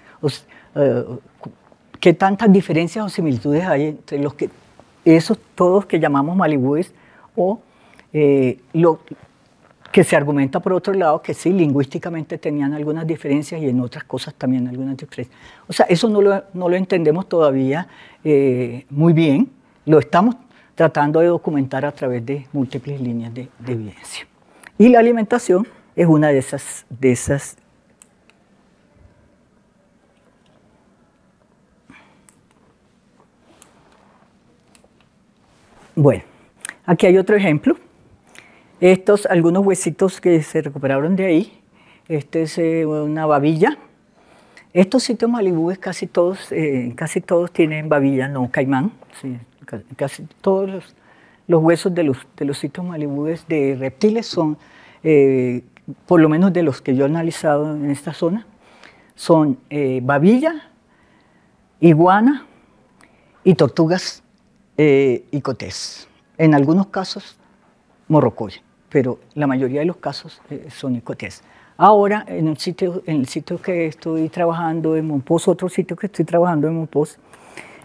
qué tantas diferencias o similitudes hay entre esos todos que llamamos malibúes o qué que se argumenta por otro lado que sí, lingüísticamente tenían algunas diferencias y en otras cosas también algunas diferencias. O sea, eso no lo entendemos todavía muy bien, lo estamos tratando de documentar a través de múltiples líneas de evidencia. Y la alimentación es una de esas. Bueno, aquí hay otro ejemplo. Estos, algunos huesitos que se recuperaron de ahí. Este es una babilla. Estos sitios malibúes casi todos tienen babilla, no caimán. Sí, casi todos los huesos de los sitios malibúes de reptiles son, por lo menos de los que yo he analizado en esta zona, son babilla, iguana y tortugas icotés. En algunos casos morrocoy, pero la mayoría de los casos son icotés. Ahora, en el sitio que estoy trabajando en Mompox, otro sitio que estoy trabajando en Mompox,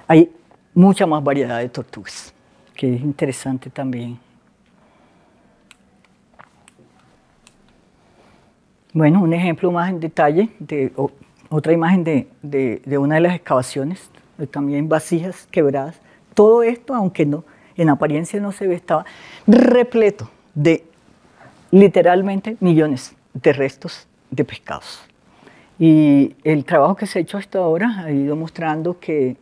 hay mucha más variedad de tortugas, que es interesante también. Bueno, un ejemplo más en detalle de otra imagen de una de las excavaciones, también vasijas quebradas. Todo esto, aunque no, en apariencia no se ve, estaba repleto de literalmente millones de restos de pescados. Y el trabajo que se ha hecho hasta ahora ha ido mostrando que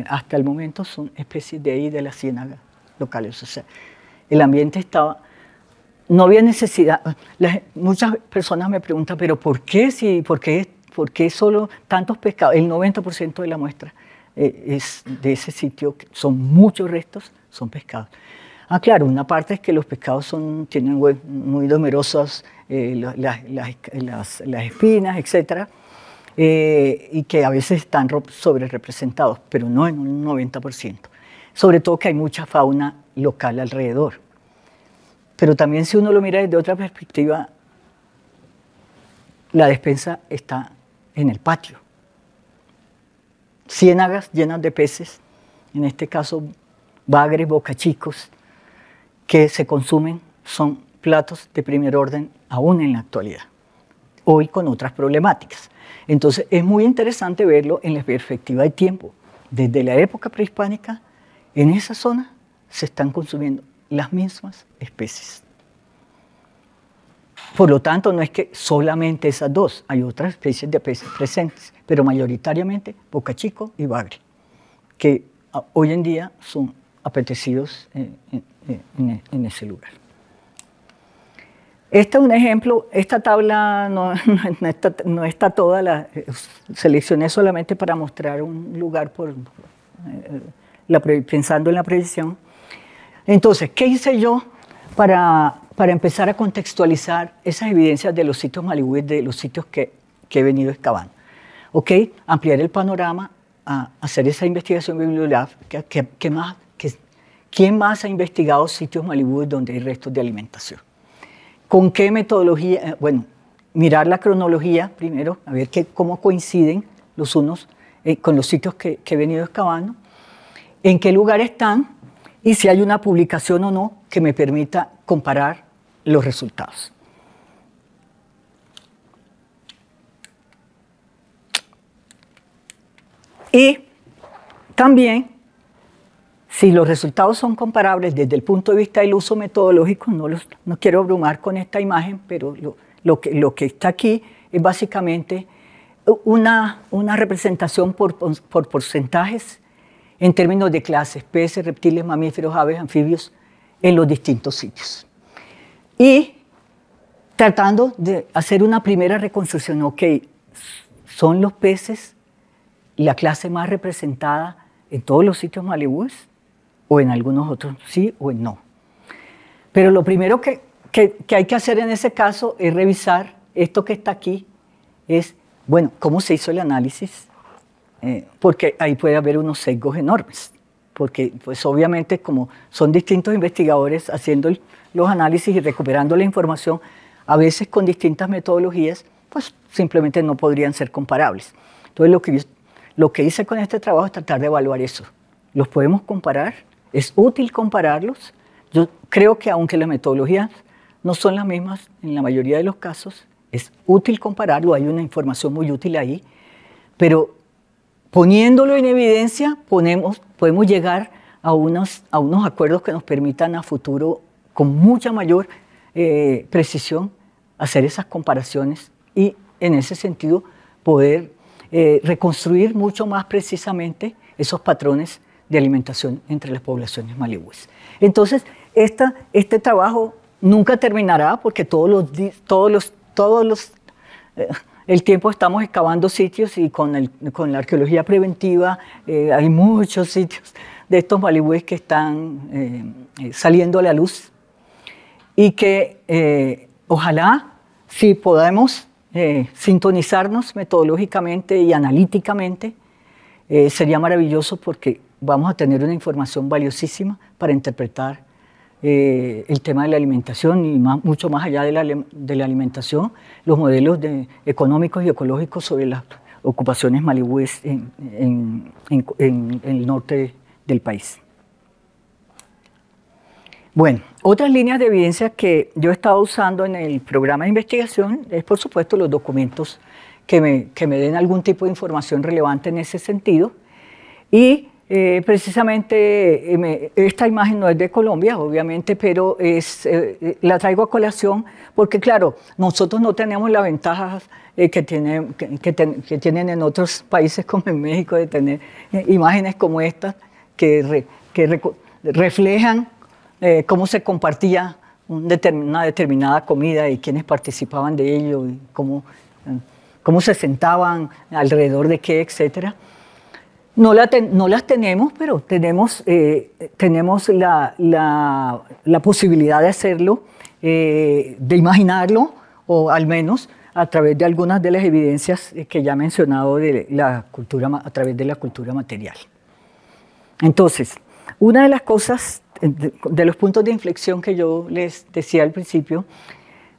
hasta el momento son especies de ahí de las ciénagas locales. O sea, el ambiente estaba, no había necesidad. Muchas personas me preguntan, pero ¿por qué solo tantos pescados? El 90% de la muestra es de ese sitio, son muchos restos, son pescados. Claro, una parte es que los pescados tienen muy numerosos las espinas, etc. Y que a veces están sobre representados, pero no en un 90%. Sobre todo que hay mucha fauna local alrededor. Pero también si uno lo mira desde otra perspectiva, la despensa está en el patio. Ciénagas llenas de peces, en este caso bagres, bocachicos, que se consumen, son platos de primer orden aún en la actualidad, hoy con otras problemáticas. Entonces es muy interesante verlo en la perspectiva de tiempo. Desde la época prehispánica, en esa zona se están consumiendo las mismas especies. Por lo tanto, no es que solamente esas dos, hay otras especies de peces presentes, pero mayoritariamente bocachico y bagre, que hoy en día son apetecidos en ese lugar. Este es un ejemplo, esta tabla no está toda, seleccioné solamente para mostrar un lugar pensando en la previsión. Entonces, ¿qué hice yo para empezar a contextualizar esas evidencias de los sitios malibúes, de los sitios que he venido excavando? ¿Ok? Ampliar el panorama, a hacer esa investigación bibliográfica. ¿Quién más ha investigado sitios malibúes donde hay restos de alimentación? ¿Con qué metodología? Bueno, mirar la cronología primero, a ver cómo coinciden los unos con los sitios que he venido excavando, en qué lugar están y si hay una publicación o no que me permita comparar los resultados. Y también, si los resultados son comparables desde el punto de vista del uso metodológico, no quiero abrumar con esta imagen, pero lo que está aquí es básicamente una representación por porcentajes en términos de clases, peces, reptiles, mamíferos, aves, anfibios, en los distintos sitios. Y tratando de hacer una primera reconstrucción, ok, ¿son los peces la clase más representada en todos los sitios malibúes? ¿O en algunos otros sí o en no? Pero lo primero que hay que hacer en ese caso es revisar esto que está aquí, es, bueno, ¿cómo se hizo el análisis? Porque ahí puede haber unos sesgos enormes, porque pues obviamente como son distintos investigadores haciendo los análisis y recuperando la información, a veces con distintas metodologías, pues simplemente no podrían ser comparables. Entonces lo que hice con este trabajo es tratar de evaluar eso. ¿Los podemos comparar? ¿Es útil compararlos? Yo creo que aunque las metodologías no son las mismas en la mayoría de los casos. Es útil compararlo, hay una información muy útil ahí, pero poniéndolo en evidencia podemos llegar a unos acuerdos que nos permitan a futuro, con mucha mayor precisión, hacer esas comparaciones y en ese sentido poder reconstruir mucho más precisamente esos patrones de alimentación entre las poblaciones malihúes. Entonces, este trabajo nunca terminará porque el tiempo estamos excavando sitios y con la arqueología preventiva hay muchos sitios de estos malihúes que están saliendo a la luz y que ojalá si podamos sintonizarnos metodológicamente y analíticamente, sería maravilloso porque vamos a tener una información valiosísima para interpretar el tema de la alimentación y mucho más allá de la alimentación, los modelos económicos y ecológicos sobre las ocupaciones malihúes en el norte del país. Bueno, otras líneas de evidencia que yo he estado usando en el programa de investigación es, por supuesto, los documentos que me den algún tipo de información relevante en ese sentido. Y precisamente esta imagen no es de Colombia, obviamente, pero la traigo a colación porque, claro, nosotros no tenemos las ventajas que tienen en otros países como en México de tener imágenes como estas que reflejan cómo se compartía una determinada comida y quiénes participaban de ello y cómo se sentaban, alrededor de qué, etcétera. No las tenemos, pero tenemos la posibilidad de hacerlo, de imaginarlo, o al menos a través de algunas de las evidencias que ya he mencionado a través de la cultura material. Entonces, una de las cosas, de los puntos de inflexión que yo les decía al principio,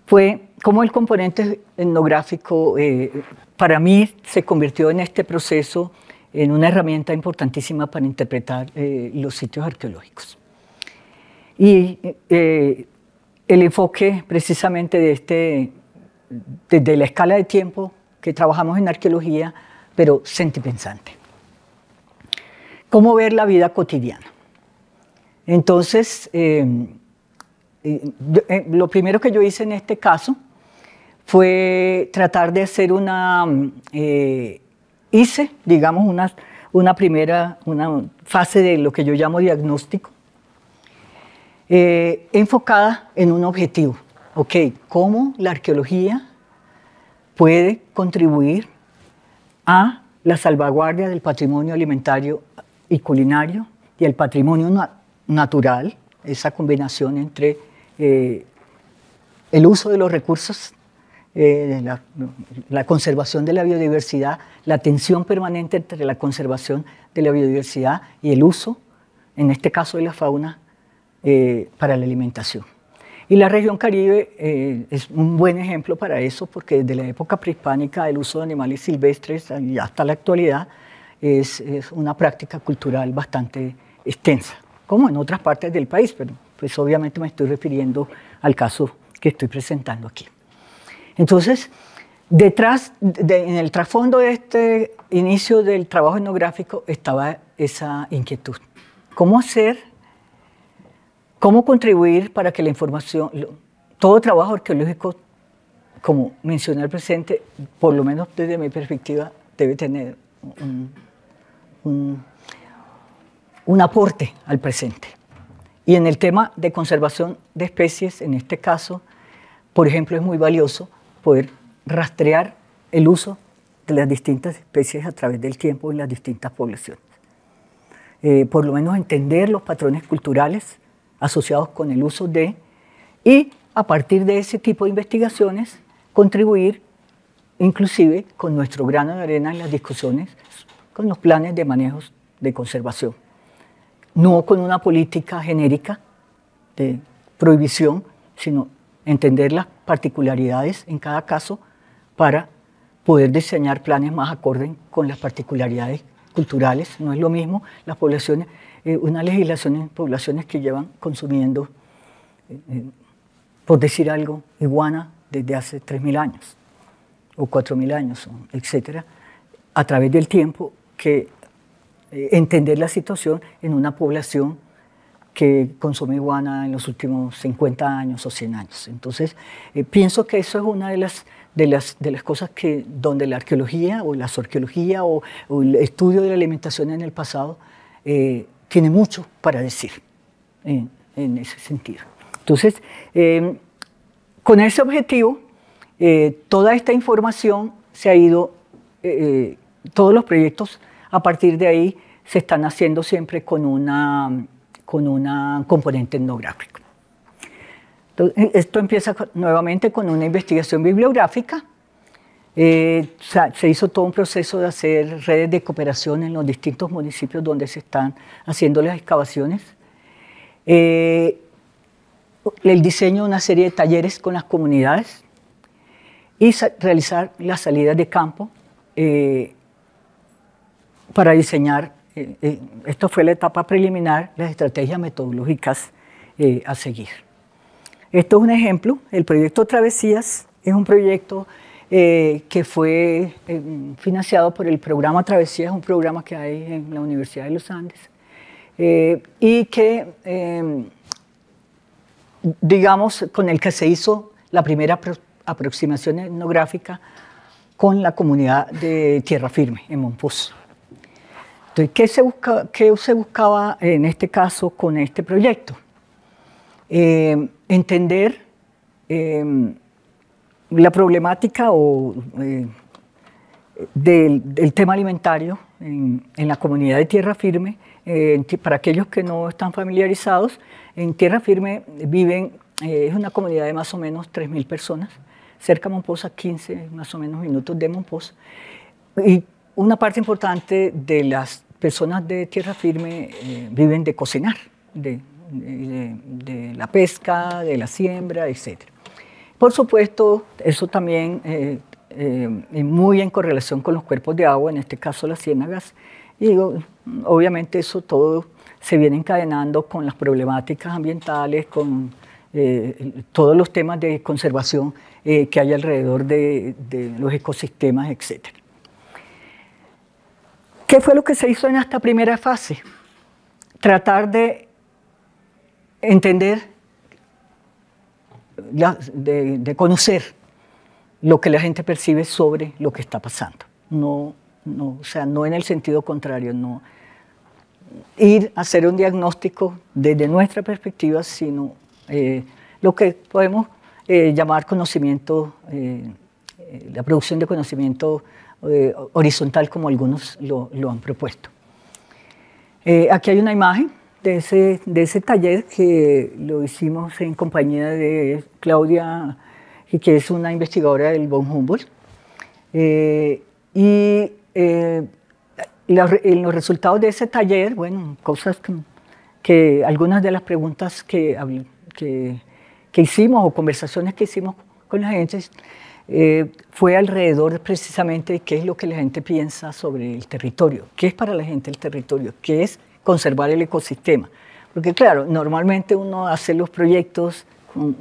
fue cómo el componente etnográfico para mí se convirtió en este proceso en una herramienta importantísima para interpretar los sitios arqueológicos. Y el enfoque precisamente desde la escala de tiempo que trabajamos en arqueología, pero sentipensante. ¿Cómo ver la vida cotidiana? Entonces, lo primero que yo hice en este caso fue tratar de hacer hice, digamos, una fase de lo que yo llamo diagnóstico, enfocada en un objetivo. Ok, ¿cómo la arqueología puede contribuir a la salvaguardia del patrimonio alimentario y culinario y el patrimonio natural, esa combinación entre el uso de los recursos, la conservación de la biodiversidad, la tensión permanente entre la conservación de la biodiversidad y el uso, en este caso de la fauna, para la alimentación. Y la región Caribe es un buen ejemplo para eso, porque desde la época prehispánica el uso de animales silvestres y hasta la actualidad es una práctica cultural bastante extensa, como en otras partes del país, pero pues obviamente me estoy refiriendo al caso que estoy presentando aquí. Entonces, en el trasfondo de este inicio del trabajo etnográfico estaba esa inquietud. ¿Cómo contribuir para que la información, todo trabajo arqueológico, como mencioné al presente, por lo menos desde mi perspectiva, debe tener un aporte al presente? Y en el tema de conservación de especies, en este caso, por ejemplo, es muy valioso poder rastrear el uso de las distintas especies a través del tiempo en las distintas poblaciones. Por lo menos entender los patrones culturales asociados con el uso y a partir de ese tipo de investigaciones contribuir inclusive con nuestro grano de arena en las discusiones con los planes de manejos de conservación. No con una política genérica de prohibición, sino entender las particularidades en cada caso para poder diseñar planes más acordes con las particularidades culturales. No es lo mismo las poblaciones, una legislación en poblaciones que llevan consumiendo por decir algo, iguana desde hace 3.000 años o 4.000 años, etcétera, a través del tiempo, que entender la situación en una población que consume iguana en los últimos 50 años o 100 años. Entonces, pienso que eso es una de las cosas que, donde la arqueología o la zoarqueología o el estudio de la alimentación en el pasado tiene mucho para decir en ese sentido. Entonces, con ese objetivo, toda esta información se ha ido, todos los proyectos a partir de ahí se están haciendo siempre con una componente etnográfico. Entonces, esto empieza nuevamente con una investigación bibliográfica. Se hizo todo un proceso de hacer redes de cooperación en los distintos municipios donde se están haciendo las excavaciones. El diseño de una serie de talleres con las comunidades y realizar las salidas de campo para diseñar, esto fue la etapa preliminar, las estrategias metodológicas a seguir. Esto es un ejemplo, el proyecto Travesías es un proyecto que fue financiado por el programa Travesías, un programa que hay en la Universidad de los Andes, y que, digamos, con el que se hizo la primera aproximación etnográfica con la comunidad de Tierra Firme, en Mompox. Entonces, ¿qué se buscaba en este caso con este proyecto? Entender la problemática del tema alimentario en la comunidad de Tierra Firme. Para aquellos que no están familiarizados, en Tierra Firme viven, es una comunidad de más o menos 3.000 personas, cerca de Mompox, a 15 más o menos minutos de Mompox. Y una parte importante de las personas de Tierra Firme viven de cocinar, de la pesca, de la siembra, etc. Por supuesto, eso también muy en correlación con los cuerpos de agua, en este caso las ciénagas, y obviamente eso todo se viene encadenando con las problemáticas ambientales, con todos los temas de conservación que hay alrededor de los ecosistemas, etc. ¿Qué fue lo que se hizo en esta primera fase? Tratar de entender, de conocer lo que la gente percibe sobre lo que está pasando. O sea, no en el sentido contrario, no ir a hacer un diagnóstico desde nuestra perspectiva, sino lo que podemos llamar conocimiento, la producción de conocimiento horizontal, como algunos lo han propuesto. Aquí hay una imagen de ese taller que lo hicimos en compañía de Claudia, que es una investigadora del von Humboldt. En los resultados de ese taller, bueno, cosas que algunas de las preguntas que hicimos o conversaciones que hicimos con la gente fue alrededor precisamente de qué es lo que la gente piensa sobre el territorio, qué es para la gente el territorio, qué es conservar el ecosistema. Porque claro, normalmente uno hace los proyectos con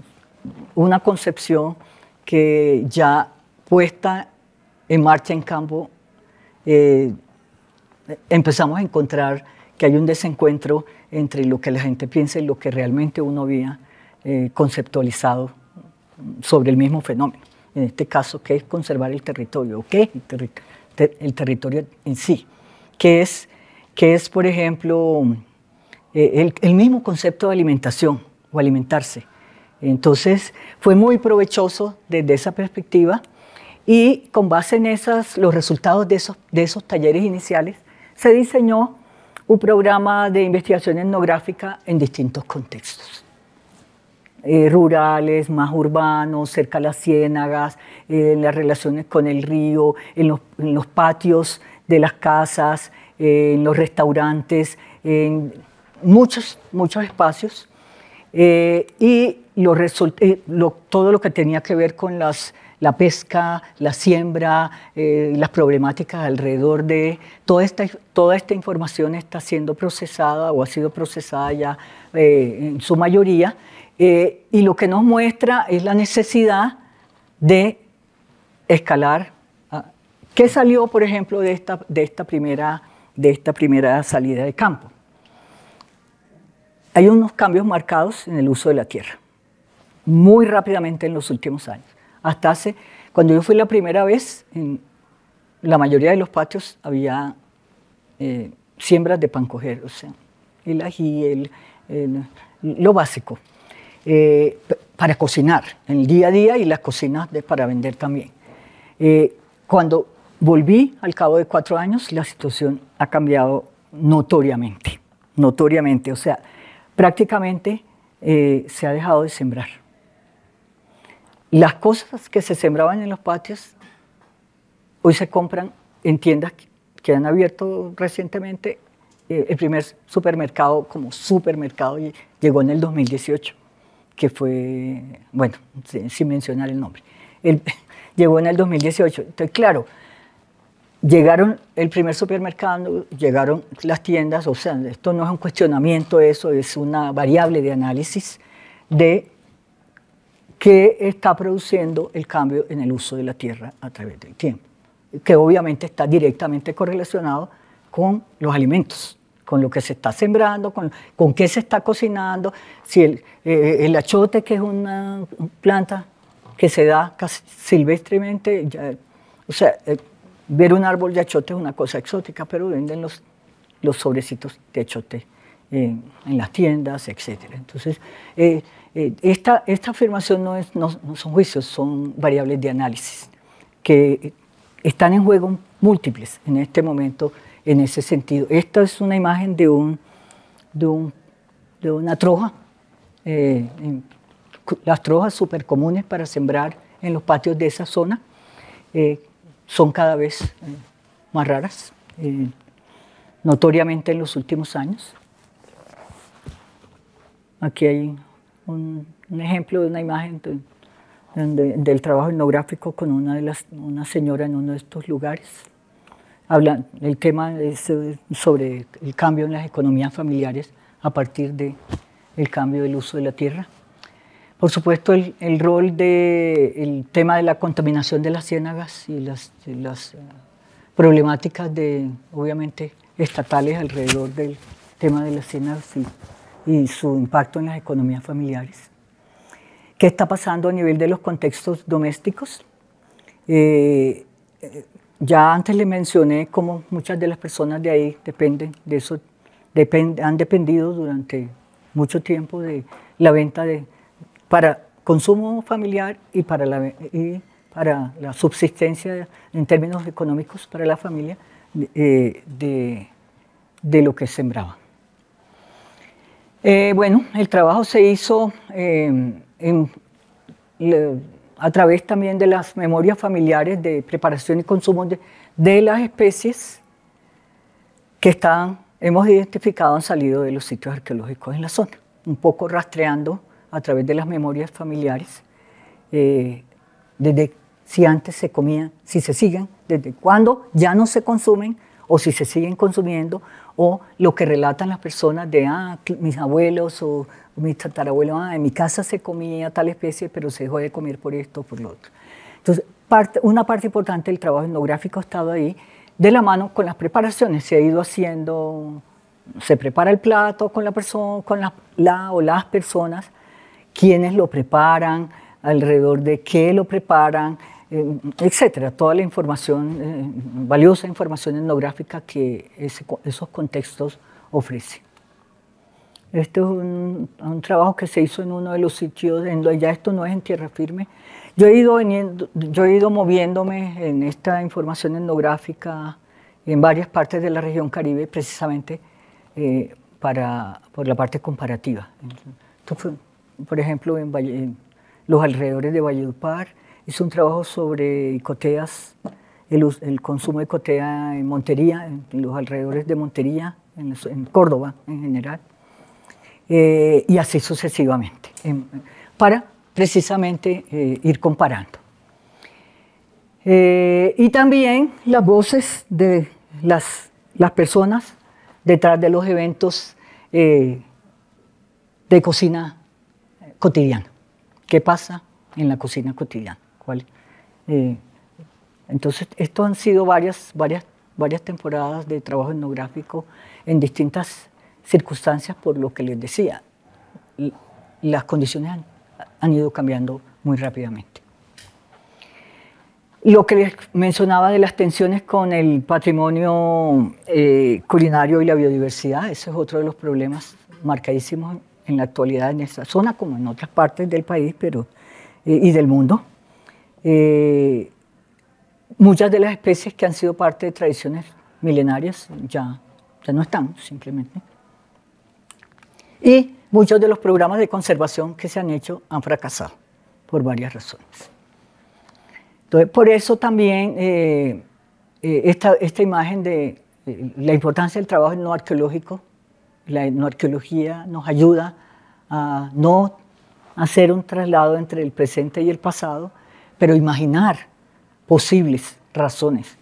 una concepción que ya puesta en marcha en campo, empezamos a encontrar que hay un desencuentro entre lo que la gente piensa y lo que realmente uno había conceptualizado sobre el mismo fenómeno. En este caso, ¿qué es conservar el territorio? ¿Qué es el territorio en sí? ¿Qué es, por ejemplo, el mismo concepto de alimentación o alimentarse? Entonces, fue muy provechoso desde esa perspectiva y con base en los resultados de esos talleres iniciales, se diseñó un programa de investigación etnográfica en distintos contextos. Rurales, más urbanos, cerca a las ciénagas, en las relaciones con el río, en los patios de las casas, en los restaurantes, en muchos espacios, y todo lo que tenía que ver con la pesca, la siembra, las problemáticas alrededor de toda esta información está siendo procesada o ha sido procesada ya en su mayoría Y lo que nos muestra es la necesidad de escalar. ¿Qué salió, por ejemplo, de esta primera salida de campo? Hay unos cambios marcados en el uso de la tierra, muy rápidamente en los últimos años. Cuando yo fui la primera vez, en la mayoría de los patios había siembras de pancoger, o sea, el ají, lo básico, para cocinar en el día a día y las cocinas para vender también. Cuando volví al cabo de 4 años, la situación ha cambiado notoriamente, o sea, prácticamente se ha dejado de sembrar. Las cosas que se sembraban en los patios hoy se compran en tiendas que han abierto recientemente. El primer supermercado como supermercado llegó en el 2018, que fue, bueno, sin mencionar el nombre. Llegó en el 2018. Entonces, claro, llegaron el primer supermercado, llegaron las tiendas, o sea, esto no es un cuestionamiento, eso es una variable de análisis de qué está produciendo el cambio en el uso de la tierra a través del tiempo, que obviamente está directamente correlacionado con los alimentos, con lo que se está sembrando, con qué se está cocinando, si el achote, que es una planta que se da casi silvestremente, o sea, ver un árbol de achote es una cosa exótica, pero venden los sobrecitos de achote en las tiendas, etc. Entonces, esta afirmación no son juicios, son variables de análisis que están en juego múltiples en este momento en ese sentido. Esta es una imagen de una troja, las trojas súper comunes para sembrar en los patios de esa zona. Son cada vez más raras, notoriamente en los últimos años. Aquí hay un ejemplo de una imagen del trabajo etnográfico con una señora en uno de estos lugares. Habla del tema sobre el cambio en las economías familiares a partir del cambio del uso de la tierra. Por supuesto, el rol del tema de la contaminación de las ciénagas y las problemáticas obviamente, estatales alrededor del tema de las ciénagas y su impacto en las economías familiares. ¿Qué está pasando a nivel de los contextos domésticos? Ya antes le mencioné cómo muchas de las personas de ahí dependen de eso, han dependido durante mucho tiempo de la venta para consumo familiar y para la subsistencia en términos económicos para la familia de lo que sembraba. Bueno, el trabajo se hizo a través también de las memorias familiares de preparación y consumo de las especies que hemos identificado, han salido de los sitios arqueológicos en la zona, un poco rastreando a través de las memorias familiares, desde si antes se comían, si se siguen, desde cuándo ya no se consumen o si se siguen consumiendo, o lo que relatan las personas de mis abuelos o mis tatarabuelos, en mi casa se comía tal especie, pero se dejó de comer por esto o por lo otro. Entonces, una parte importante del trabajo etnográfico ha estado ahí, de la mano con las preparaciones. Se ha ido haciendo, se prepara el plato con la persona, con las personas, quienes lo preparan, alrededor de qué lo preparan, etcétera. Toda la información, valiosa información etnográfica que esos contextos ofrecen. Este es un trabajo que se hizo en uno de los sitios, ya esto no es en tierra firme. Yo he ido moviéndome en esta información etnográfica en varias partes de la región Caribe, precisamente por la parte comparativa. Esto fue, por ejemplo, en los alrededores de Valledupar, hice un trabajo sobre icoteas, el consumo de icotea en Montería, en los alrededores de Montería, en Córdoba en general, y así sucesivamente, para precisamente ir comparando. Y también las voces de las personas detrás de los eventos de cocina cotidiano. ¿Qué pasa en la cocina cotidiana? Entonces, estos han sido varias temporadas de trabajo etnográfico en distintas circunstancias, por lo que les decía, las condiciones han ido cambiando muy rápidamente. Lo que les mencionaba de las tensiones con el patrimonio culinario y la biodiversidad, ese es otro de los problemas marcadísimos en la actualidad en esta zona, como en otras partes del país y del mundo. Muchas de las especies que han sido parte de tradiciones milenarias ya no están, simplemente. Y muchos de los programas de conservación que se han hecho han fracasado por varias razones. Entonces, por eso también esta imagen de la importancia del trabajo etnoarqueológico, la etnoarqueología nos ayuda a no hacer un traslado entre el presente y el pasado, pero imaginar posibles razones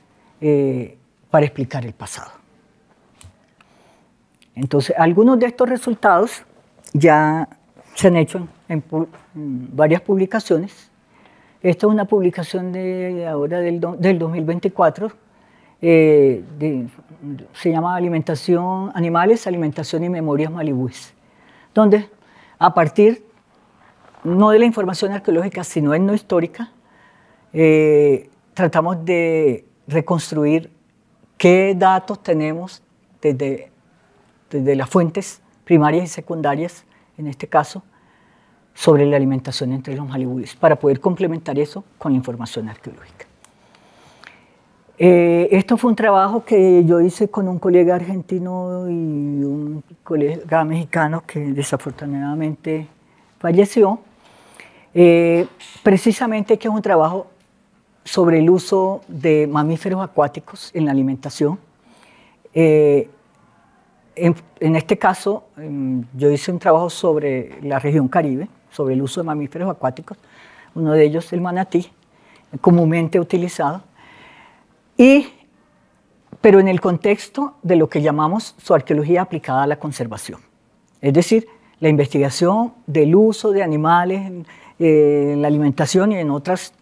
para explicar el pasado. Entonces, algunos de estos resultados ya se han hecho en varias publicaciones. Esta es una publicación de ahora del 2024, se llama Animales, Alimentación y Memorias Malibúes, donde a partir, no de la información arqueológica, sino etnohistórica, tratamos de reconstruir qué datos tenemos desde las fuentes primarias y secundarias, en este caso, sobre la alimentación entre los malibúes, para poder complementar eso con la información arqueológica. Esto fue un trabajo que yo hice con un colega argentino y un colega mexicano que desafortunadamente falleció, precisamente que es un trabajo sobre el uso de mamíferos acuáticos en la alimentación. En este caso, yo hice un trabajo sobre la región Caribe, sobre el uso de mamíferos acuáticos, uno de ellos el manatí, comúnmente utilizado, pero en el contexto de lo que llamamos zooarqueología aplicada a la conservación. Es decir, la investigación del uso de animales en la alimentación y en otras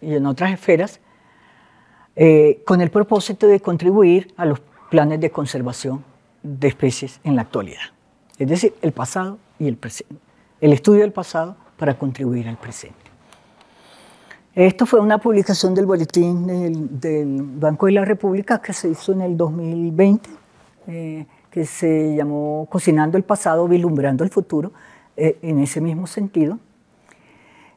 esferas, con el propósito de contribuir a los planes de conservación de especies en la actualidad. Es decir, el pasado y el presente. El estudio del pasado para contribuir al presente. Esto fue una publicación del boletín del Banco de la República que se hizo en el 2020, que se llamó Cocinando el pasado, vislumbrando el futuro, en ese mismo sentido.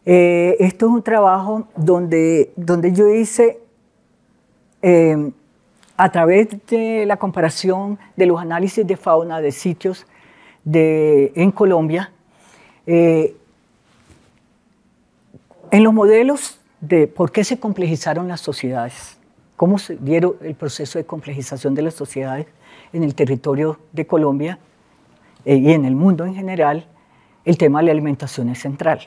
Esto es un trabajo donde yo hice, a través de la comparación de los análisis de fauna de sitios en Colombia, en los modelos de por qué se complejizaron las sociedades, cómo se dieron el proceso de complejización de las sociedades en el territorio de Colombia y en el mundo en general, el tema de la alimentación es central,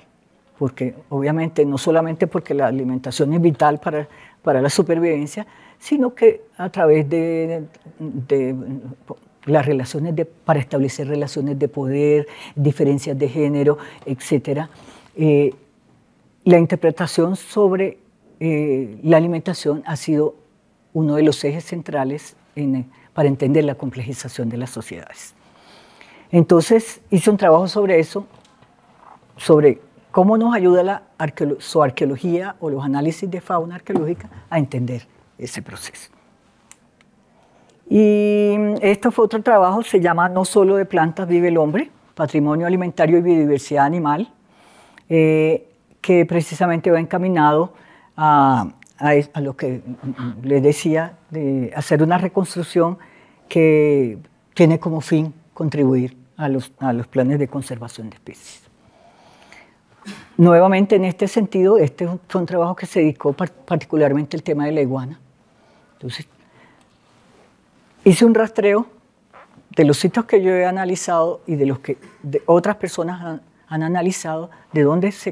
porque obviamente no solamente porque la alimentación es vital para la supervivencia, sino que a través de las relaciones para establecer relaciones de poder, diferencias de género, etc., la interpretación sobre la alimentación ha sido uno de los ejes centrales para entender la complejización de las sociedades. Entonces hice un trabajo sobre eso, sobre cómo nos ayuda la zooarqueología o los análisis de fauna arqueológica a entender ese proceso. Y esto fue otro trabajo, se llama No solo de plantas vive el hombre, patrimonio alimentario y biodiversidad animal, que precisamente va encaminado a lo que les decía, de hacer una reconstrucción que tiene como fin contribuir a los planes de conservación de especies. Nuevamente, en este sentido, este fue un trabajo que se dedicó particularmente al tema de la iguana. Entonces, hice un rastreo de los sitios que yo he analizado y de los que otras personas han analizado de dónde se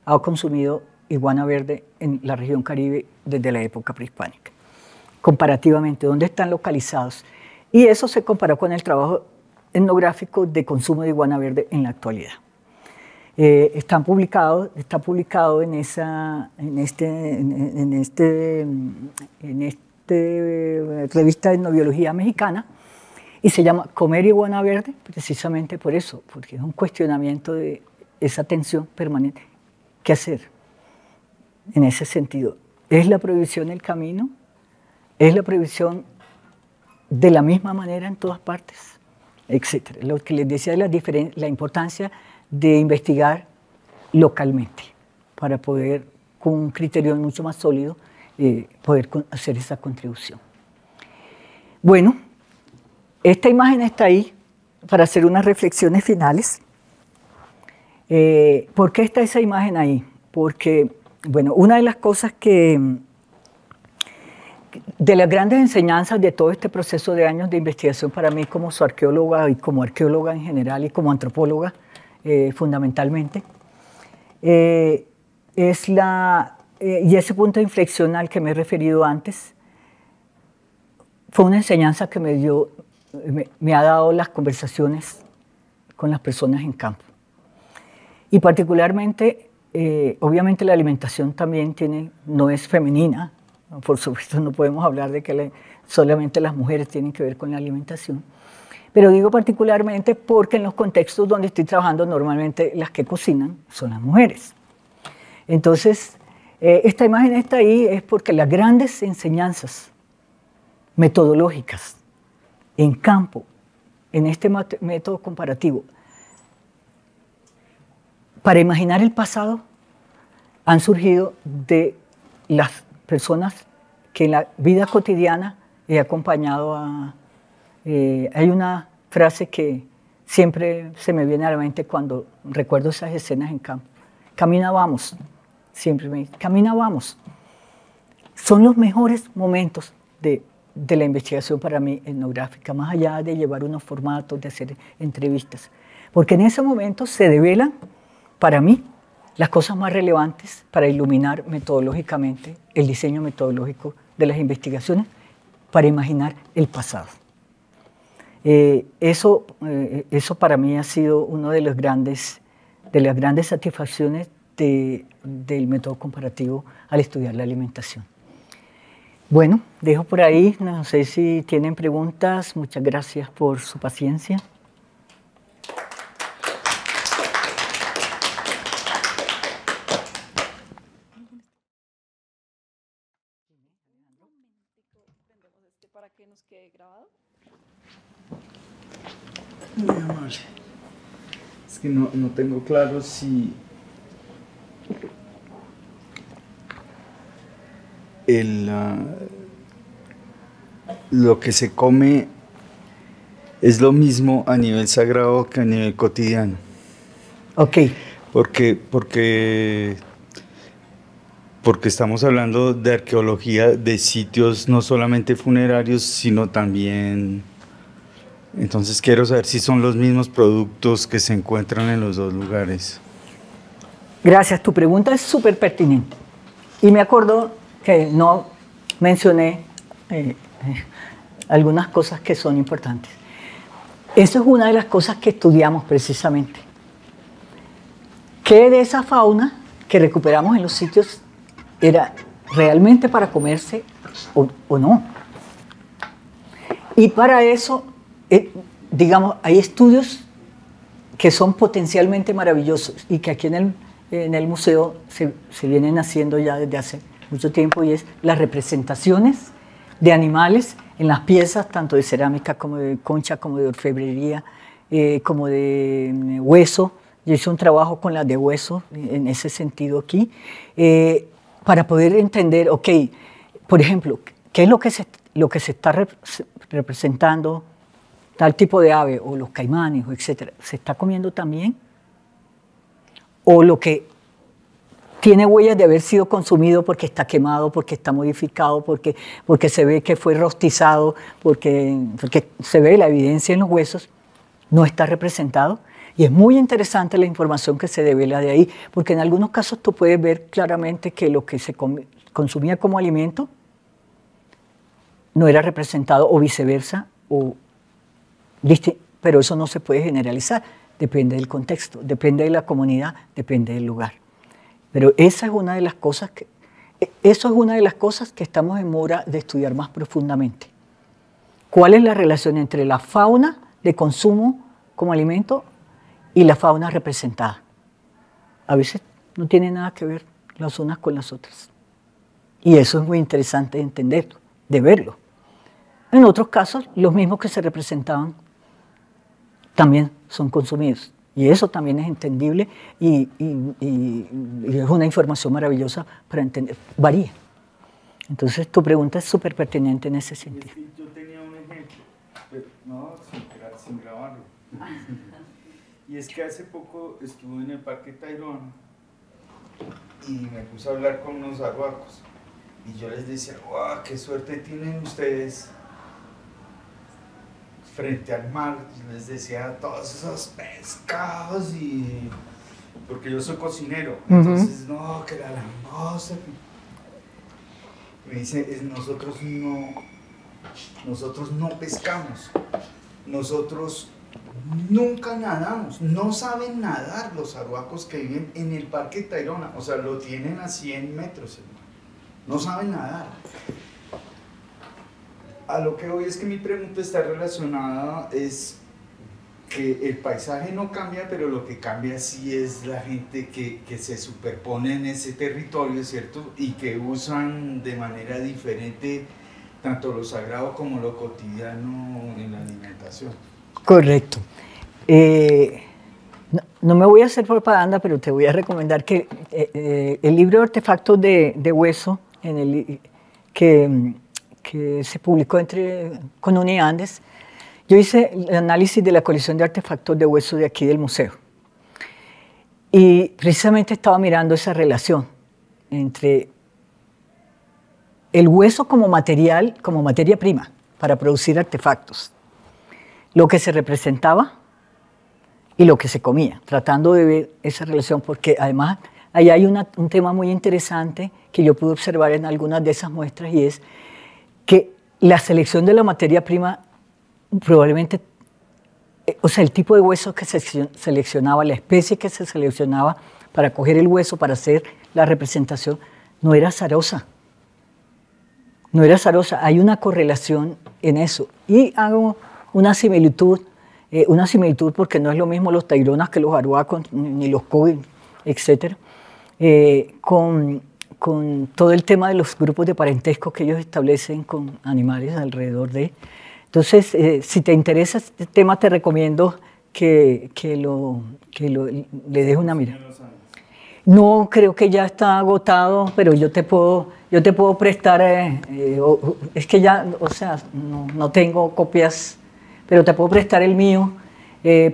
ha consumido iguana verde en la región Caribe desde la época prehispánica. Comparativamente, dónde están localizados. Y eso se comparó con el trabajo etnográfico de consumo de iguana verde en la actualidad. Está publicado en revista de etnobiología mexicana y se llama Comer iguana verde, precisamente por eso, porque es un cuestionamiento de esa tensión permanente. ¿Qué hacer en ese sentido? ¿Es la prohibición el camino? ¿Es la prohibición de la misma manera en todas partes? Etcétera. Lo que les decía es la importancia de investigar localmente para poder, con un criterio mucho más sólido, poder hacer esa contribución. Bueno, esta imagen está ahí para hacer unas reflexiones finales. ¿Por qué está esa imagen ahí? Porque, bueno, una de las cosas de las grandes enseñanzas de todo este proceso de años de investigación para mí como arqueóloga y como arqueóloga en general y como antropóloga, fundamentalmente, y ese punto de inflexión al que me he referido antes fue una enseñanza que me ha dado las conversaciones con las personas en campo. Y particularmente, obviamente la alimentación también no es femenina, por supuesto no podemos hablar de que solamente las mujeres tienen que ver con la alimentación, pero digo particularmente porque en los contextos donde estoy trabajando normalmente las que cocinan son las mujeres. Entonces, esta imagen está ahí es porque las grandes enseñanzas metodológicas en campo, en este método comparativo, para imaginar el pasado, han surgido de las personas que en la vida cotidiana he acompañado a... hay una frase que siempre se me viene a la mente cuando recuerdo esas escenas en campo. Camina, vamos. Siempre me dicen, camina, vamos. Son los mejores momentos de la investigación para mí etnográfica, más allá de llevar unos formatos, de hacer entrevistas. Porque en ese momento se develan, para mí, las cosas más relevantes para iluminar metodológicamente el diseño metodológico de las investigaciones, para imaginar el pasado. Eso para mí ha sido una de las grandes satisfacciones del método comparativo al estudiar la alimentación. Bueno, dejo por ahí, no sé si tienen preguntas, muchas gracias por su paciencia. Para que nos quede grabado. Muy amable. Es que no tengo claro si lo que se come es lo mismo a nivel sagrado que a nivel cotidiano. Ok. Porque estamos hablando de arqueología de sitios no solamente funerarios, sino también... Entonces quiero saber si son los mismos productos que se encuentran en los dos lugares. Gracias, tu pregunta es súper pertinente. Y me acuerdo que no mencioné algunas cosas que son importantes. Eso es una de las cosas que estudiamos precisamente. ¿Qué de esa fauna que recuperamos en los sitios era realmente para comerse o no? Y para eso, digamos, hay estudios que son potencialmente maravillosos y que aquí en el museo se vienen haciendo ya desde hace mucho tiempo, y es las representaciones de animales en las piezas, tanto de cerámica como de concha, como de orfebrería, como de hueso. Yo hice un trabajo con las de hueso en ese sentido aquí, para poder entender, ok, por ejemplo, ¿qué es lo que se está representando? Tal tipo de ave, o los caimanes, etcétera, ¿se está comiendo también? O lo que tiene huellas de haber sido consumido porque está quemado, porque está modificado, porque se ve que fue rostizado, porque se ve la evidencia en los huesos, no está representado. Y es muy interesante la información que se devela de ahí, porque en algunos casos tú puedes ver claramente que lo que se consumía como alimento no era representado, o viceversa, pero eso no se puede generalizar. depende del contexto, depende de la comunidad, depende del lugar. Pero esa es una de las cosas eso es una de las cosas que estamos en mora de estudiar más profundamente. ¿Cuál es la relación entre la fauna de consumo como alimento y la fauna representada? A veces no tiene nada que ver las unas con las otras. Y eso es muy interesante de entenderlo, de verlo. En otros casos, los mismos que se representaban también son consumidos. Y eso también es entendible y es una información maravillosa para entender. Varía. Entonces, tu pregunta es súper pertinente en ese sentido. Yo tenía un ejemplo, pero no, sin grabarlo. Y es que hace poco estuve en el Parque Tayrona y me puse a hablar con unos arhuacos. Y yo les decía, ¡wow! ¡Qué suerte tienen ustedes frente al mar! Les decía todos esos pescados y... Porque yo soy cocinero, entonces, no, que la langosta... Me dice, nosotros no pescamos, nosotros nunca nadamos, no saben nadar los arhuacos que viven en el Parque Tayrona, o sea, lo tienen a 100 metros, hermano. No saben nadar. A lo que voy es que mi pregunta está relacionada es que el paisaje no cambia, pero lo que cambia sí es la gente que se superpone en ese territorio, ¿cierto? Y que usan de manera diferente tanto lo sagrado como lo cotidiano en la alimentación. Correcto. No me voy a hacer propaganda, pero te voy a recomendar que el libro de Artefactos de Hueso, que se publicó con Uniandes, yo hice el análisis de la colección de artefactos de hueso de aquí del museo. Y precisamente estaba mirando esa relación entre el hueso como material, como materia prima para producir artefactos, lo que se representaba y lo que se comía, tratando de ver esa relación, porque además ahí hay un tema muy interesante que yo pude observar en algunas de esas muestras, y es que la selección de la materia prima probablemente, o sea, el tipo de hueso que se seleccionaba, la especie que se seleccionaba para coger el hueso, para hacer la representación, no era azarosa. No era azarosa. Hay una correlación en eso. Y hago una similitud porque no es lo mismo los taironas que los arhuacos, ni los cobi, etc., con todo el tema de los grupos de parentesco que ellos establecen con animales alrededor de... Entonces, si te interesa este tema, te recomiendo que le des una mirada. No, creo que ya está agotado, pero yo te puedo prestar, es que ya, o sea, no tengo copias, pero te puedo prestar el mío,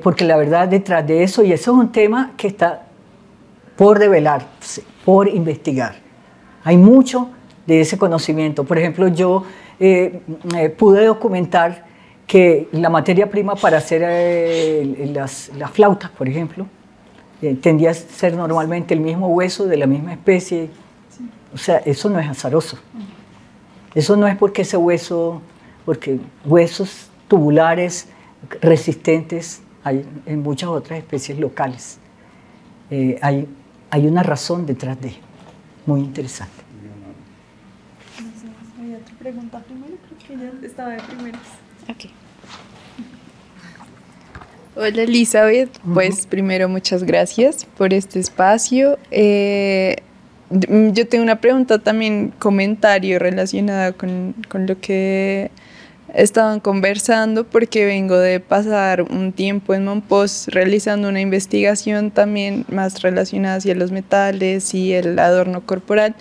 porque la verdad detrás de eso, y eso es un tema que está por develarse, por investigar. Hay mucho de ese conocimiento. Por ejemplo, yo pude documentar que la materia prima para hacer las flautas, por ejemplo, tendía a ser normalmente el mismo hueso de la misma especie. O sea, eso no es azaroso. Eso no es porque ese hueso, porque huesos tubulares resistentes hay en muchas otras especies locales. Hay una razón detrás de, muy interesante. Había otra pregunta primero, creo que ella estaba de primeros. Okay. Hola Elizabeth, pues primero muchas gracias por este espacio. Yo tengo una pregunta también, comentario relacionada con lo que estaban conversando, porque vengo de pasar un tiempo en Mompox realizando una investigación también más relacionada hacia los metales y el adorno corporal,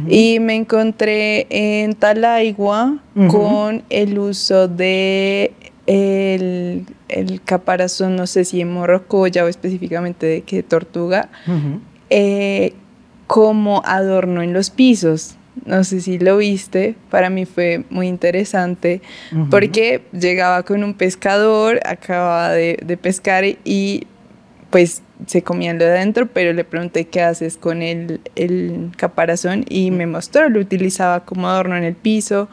y me encontré en Talaigua con el uso de el caparazón, no sé si en morrocoya o específicamente de qué tortuga, como adorno en los pisos. No sé si lo viste, para mí fue muy interesante, porque llegaba con un pescador, acababa de pescar y pues se comían lo de adentro, pero le pregunté qué haces con el caparazón y me mostró, lo utilizaba como adorno en el piso,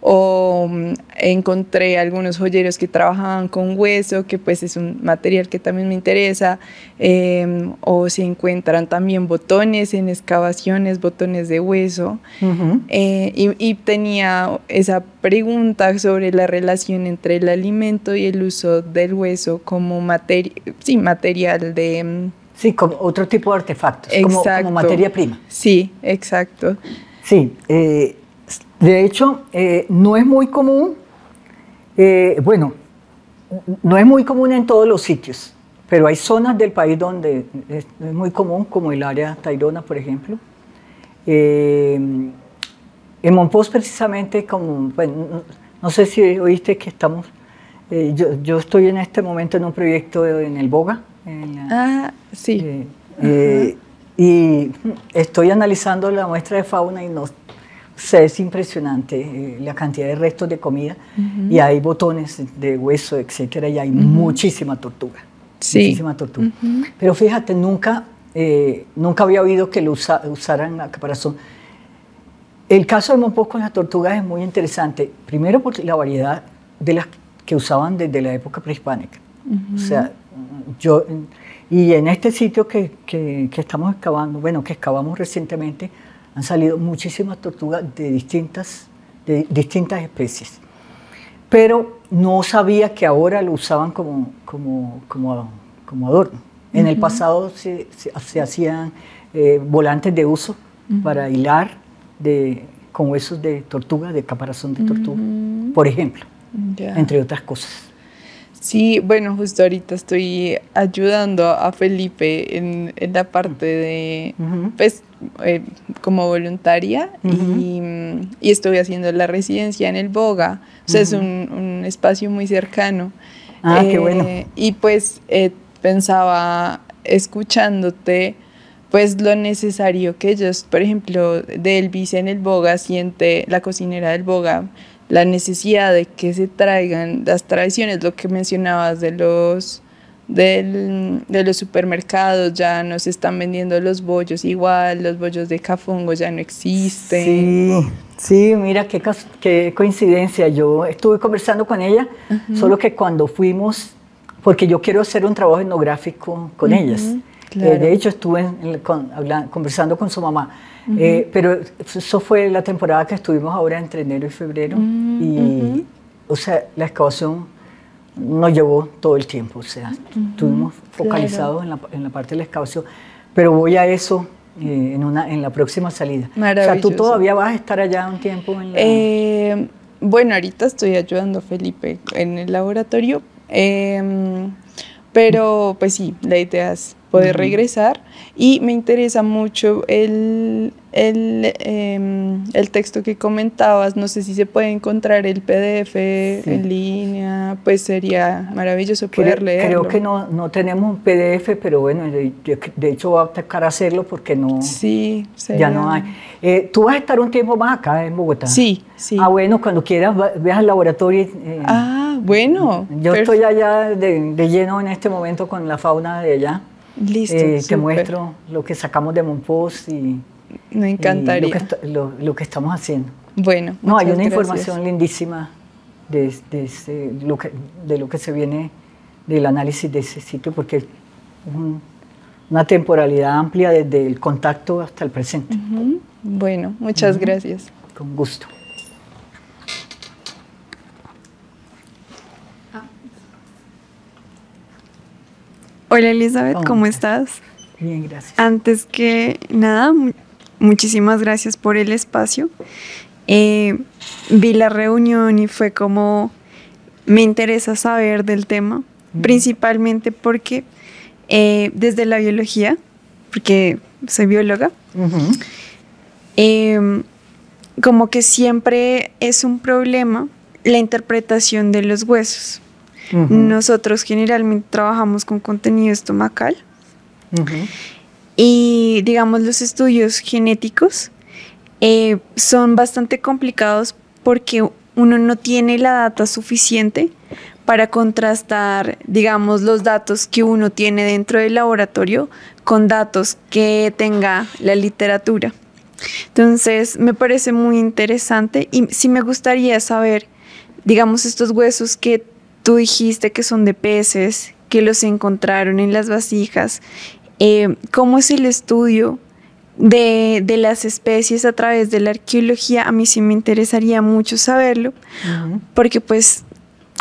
o encontré algunos joyeros que trabajaban con hueso, que pues es un material que también me interesa, o se encuentran también botones en excavaciones, botones de hueso, y tenía esa pregunta sobre la relación entre el alimento y el uso del hueso como material de... Sí, como otro tipo de artefactos, como materia prima. Sí, exacto. Sí, de hecho, no es muy común, bueno, no es muy común en todos los sitios, pero hay zonas del país donde es muy común, como el área Tayrona, por ejemplo. En Mompox, precisamente, bueno, no sé si oíste que estamos, yo estoy en este momento en un proyecto en el Boga. Sí. Y estoy analizando la muestra de fauna y no sé, es impresionante la cantidad de restos de comida y hay botones de hueso, etcétera, y hay muchísima tortuga. Sí. Muchísima tortuga. Pero fíjate, nunca había oído que lo usaran la caparazón. El caso de Mompox con las tortugas es muy interesante, primero por la variedad de las que usaban desde la época prehispánica. O sea, y en este sitio que estamos excavando, bueno, que excavamos recientemente, han salido muchísimas tortugas de distintas especies. Pero no sabía que ahora lo usaban como adorno. En el pasado se hacían volantes de uso para hilar con huesos de tortuga, de caparazón de tortuga, por ejemplo, entre otras cosas. Sí, bueno, justo ahorita estoy ayudando a Felipe en la parte de, pues, como voluntaria y estoy haciendo la residencia en el Boga, o sea, es un espacio muy cercano. Qué bueno. Y pues pensaba, escuchándote, pues lo necesario que ellos, por ejemplo, de Elvis en el Boga, siente la cocinera del Boga, la necesidad de que se traigan las tradiciones, lo que mencionabas de los supermercados, ya no se están vendiendo los bollos igual, los bollos de Cafungo ya no existen. Sí, mira qué coincidencia, yo estuve conversando con ella, solo que cuando fuimos, porque yo quiero hacer un trabajo etnográfico con ellas, claro. De hecho estuve conversando con su mamá. Pero eso fue la temporada que estuvimos ahora entre enero y febrero y, o sea, la excavación nos llevó todo el tiempo, o sea, estuvimos focalizados en la parte de la excavación, pero voy a eso en la próxima salida. O sea, ¿tú todavía vas a estar allá un tiempo? Bueno, ahorita estoy ayudando a Felipe en el laboratorio, pero pues sí, la idea es poder regresar y me interesa mucho el texto que comentabas, no sé si se puede encontrar el PDF en línea, pues sería maravilloso poder leerlo. Creo que no tenemos un PDF, pero bueno, de hecho voy a tocar hacerlo porque ya no hay. ¿Tú vas a estar un tiempo más acá en Bogotá? Sí. Bueno, cuando quieras ve al laboratorio. Bueno. Yo estoy allá de lleno en este momento con la fauna de allá. Listo, te muestro lo que sacamos de Mompox y me encantaría lo que estamos haciendo. Bueno, hay una información lindísima de lo que se viene del análisis de ese sitio, porque es una temporalidad amplia desde el contacto hasta el presente. Bueno, muchas gracias. Con gusto. Hola Elizabeth, ¿cómo estás? Bien, gracias. Antes que nada, muchísimas gracias por el espacio. Vi la reunión y fue como, me interesa saber del tema, principalmente porque desde la biología, porque soy bióloga, como que siempre es un problema la interpretación de los huesos. Nosotros generalmente trabajamos con contenido estomacal y digamos los estudios genéticos son bastante complicados porque uno no tiene la data suficiente para contrastar, digamos, los datos que uno tiene dentro del laboratorio con datos que tenga la literatura. Entonces, me parece muy interesante y sí me gustaría saber, digamos, estos huesos que tú dijiste que son de peces, que los encontraron en las vasijas, ¿cómo es el estudio de las especies a través de la arqueología? A mí sí me interesaría mucho saberlo, porque pues,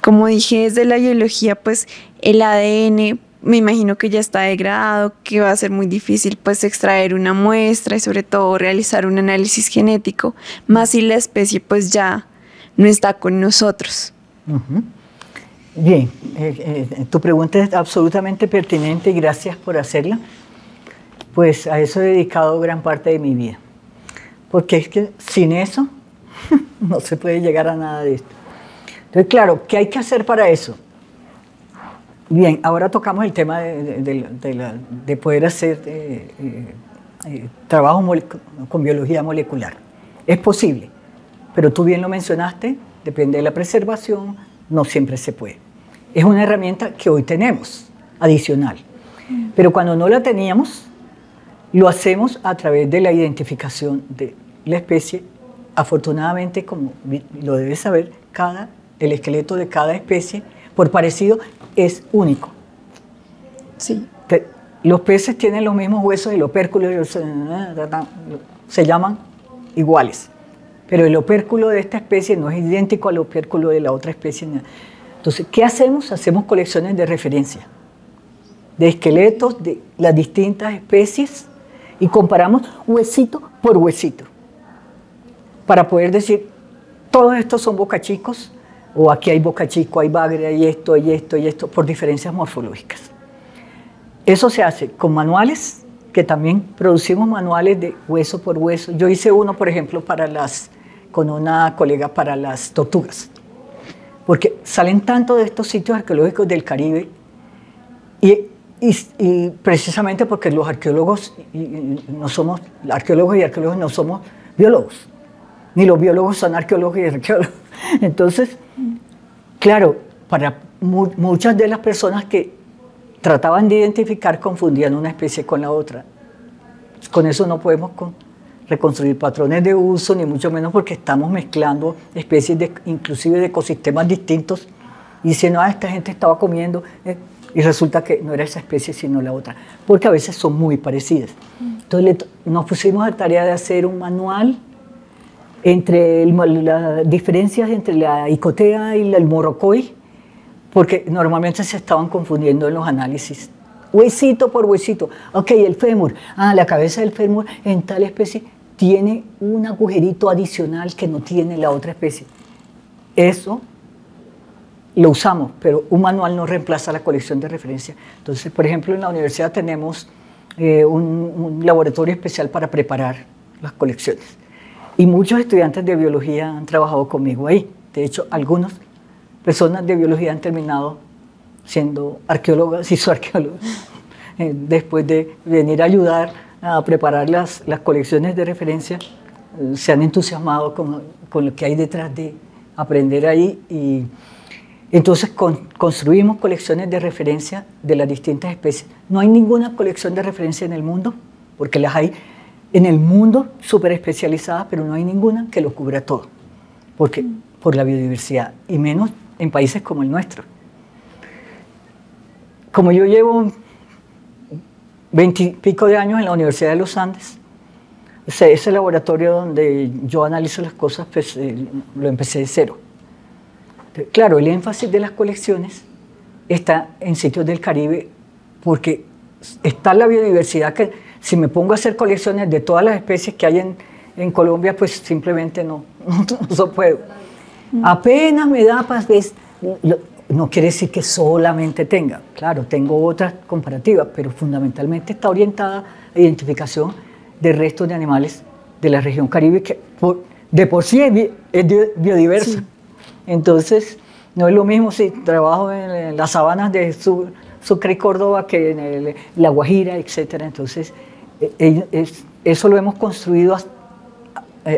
como dije, desde la biología, pues el ADN me imagino que ya está degradado, que va a ser muy difícil pues extraer una muestra y sobre todo realizar un análisis genético, más si la especie pues ya no está con nosotros. Bien, tu pregunta es absolutamente pertinente y gracias por hacerla. Pues a eso he dedicado gran parte de mi vida, porque es que sin eso no se puede llegar a nada de esto. Entonces, claro, ¿qué hay que hacer para eso? Bien, ahora tocamos el tema de poder hacer trabajo con biología molecular. Es posible, pero tú bien lo mencionaste, depende de la preservación, no siempre se puede. Es una herramienta que hoy tenemos, adicional, pero cuando no la teníamos, lo hacemos a través de la identificación de la especie. Afortunadamente, como lo debes saber, el esqueleto de cada especie, por parecido, es único. Sí. Los peces tienen los mismos huesos, el opérculo se llaman iguales, pero el opérculo de esta especie no es idéntico al opérculo de la otra especie. Entonces, ¿qué hacemos? Hacemos colecciones de referencia, de esqueletos de las distintas especies y comparamos huesito por huesito, para poder decir, todos estos son bocachicos, o aquí hay bocachico, hay bagre, hay esto, y esto, y esto, por diferencias morfológicas. Eso se hace con manuales, que también producimos manuales de hueso por hueso. Yo hice uno, por ejemplo, con una colega para las tortugas, porque salen tanto de estos sitios arqueológicos del Caribe, y precisamente porque los arqueólogos no somos biólogos, ni los biólogos son arqueólogos y arqueólogos. Entonces, claro, para muchas de las personas que trataban de identificar confundían una especie con la otra. Con eso no podemos reconstruir patrones de uso, ni mucho menos porque estamos mezclando especies, inclusive de ecosistemas distintos, y diciendo, esta gente estaba comiendo, y resulta que no era esa especie sino la otra, porque a veces son muy parecidas. Entonces nos pusimos a tarea de hacer un manual entre las diferencias entre la icotea y el morrocoy, porque normalmente se estaban confundiendo en los análisis. Huesito por huesito. Ok, el fémur. La cabeza del fémur en tal especie tiene un agujerito adicional que no tiene la otra especie. Eso lo usamos, pero un manual no reemplaza la colección de referencia. Entonces, por ejemplo, en la universidad tenemos un laboratorio especial para preparar las colecciones. Y muchos estudiantes de biología han trabajado conmigo ahí. De hecho, algunas personas de biología han terminado siendo arqueólogas y zoarqueólogos. Después de venir a ayudar a preparar las colecciones de referencia, se han entusiasmado con lo que hay detrás de aprender ahí. Y entonces construimos colecciones de referencia de las distintas especies. No hay ninguna colección de referencia en el mundo, porque las hay en el mundo súper especializadas, pero no hay ninguna que lo cubra todo, porque por la biodiversidad, y menos en países como el nuestro. Como yo llevo 20 y pico de años en la Universidad de los Andes, ese laboratorio donde yo analizo las cosas, pues, lo empecé de cero. Claro, el énfasis de las colecciones está en sitios del Caribe, porque está la biodiversidad que si me pongo a hacer colecciones de todas las especies que hay en Colombia, pues simplemente no puedo. Apenas me da para ver, no quiere decir que solamente tenga, claro, tengo otras comparativas, pero fundamentalmente está orientada a identificación de restos de animales de la región Caribe, que de por sí es biodiversa. Sí. Entonces, no es lo mismo si trabajo en las sabanas de Sucre y Córdoba que en La Guajira, etc. Entonces, eso lo hemos construido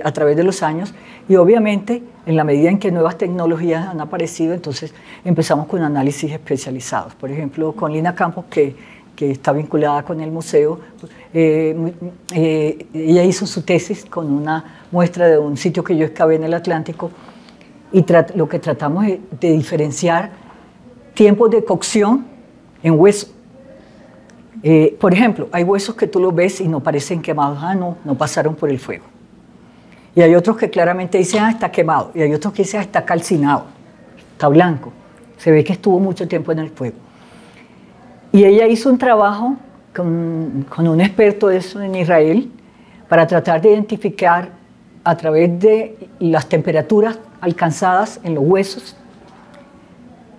a través de los años, y obviamente en la medida en que nuevas tecnologías han aparecido, entonces empezamos con análisis especializados. Por ejemplo, con Lina Campos, que que está vinculada con el museo, ella hizo su tesis con una muestra de un sitio que yo excavé en el Atlántico, y lo que tratamos es de diferenciar tiempos de cocción en hueso. Por ejemplo, hay huesos que tú los ves y no parecen quemados, no pasaron por el fuego. Y hay otros que claramente dicen, está quemado, y hay otros que dicen, está calcinado, está blanco, se ve que estuvo mucho tiempo en el fuego. Y ella hizo un trabajo con un experto de eso en Israel para tratar de identificar a través de las temperaturas alcanzadas en los huesos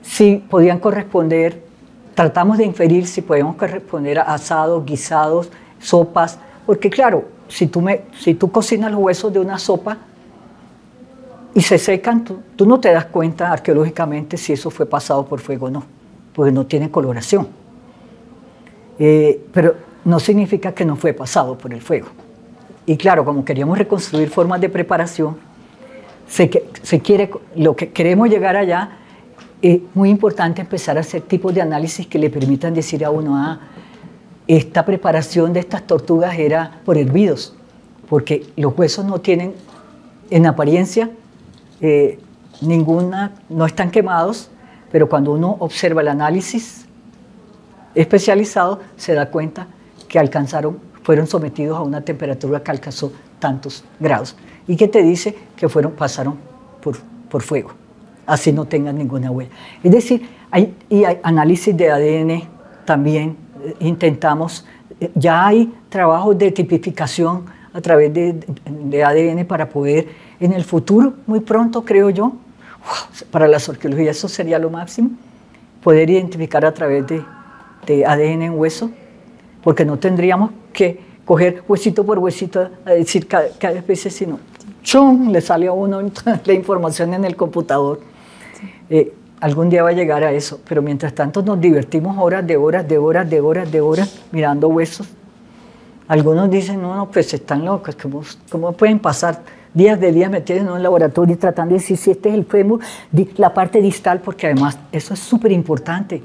si podían corresponder, tratamos de inferir si podíamos corresponder a asados, guisados, sopas, porque claro, si tú cocinas los huesos de una sopa y se secan, tú no te das cuenta arqueológicamente si eso fue pasado por fuego o no, porque no tiene coloración. Pero no significa que no fue pasado por el fuego. Y claro, como queríamos reconstruir formas de preparación, lo que queremos llegar allá, es muy importante empezar a hacer tipos de análisis que le permitan decir a uno, esta preparación de estas tortugas era por hervidos, porque los huesos no tienen, en apariencia, no están quemados, pero cuando uno observa el análisis especializado, se da cuenta que fueron sometidos a una temperatura que alcanzó tantos grados y que te dice que pasaron por fuego, así no tengan ninguna huella. Es decir, hay análisis de ADN también, intentamos, ya hay trabajos de tipificación a través de ADN para poder, en el futuro, muy pronto creo yo, para las arqueologías eso sería lo máximo, poder identificar a través de ADN en hueso, porque no tendríamos que coger huesito por huesito a decir cada especie, sino ¡chum!, le sale a uno la información en el computador. Algún día va a llegar a eso, pero mientras tanto nos divertimos horas mirando huesos. Algunos dicen, no, pues están locos, ¿cómo pueden pasar días metidos en un laboratorio y tratando de decir si este es el fémur, la parte distal, porque además eso es súper importante.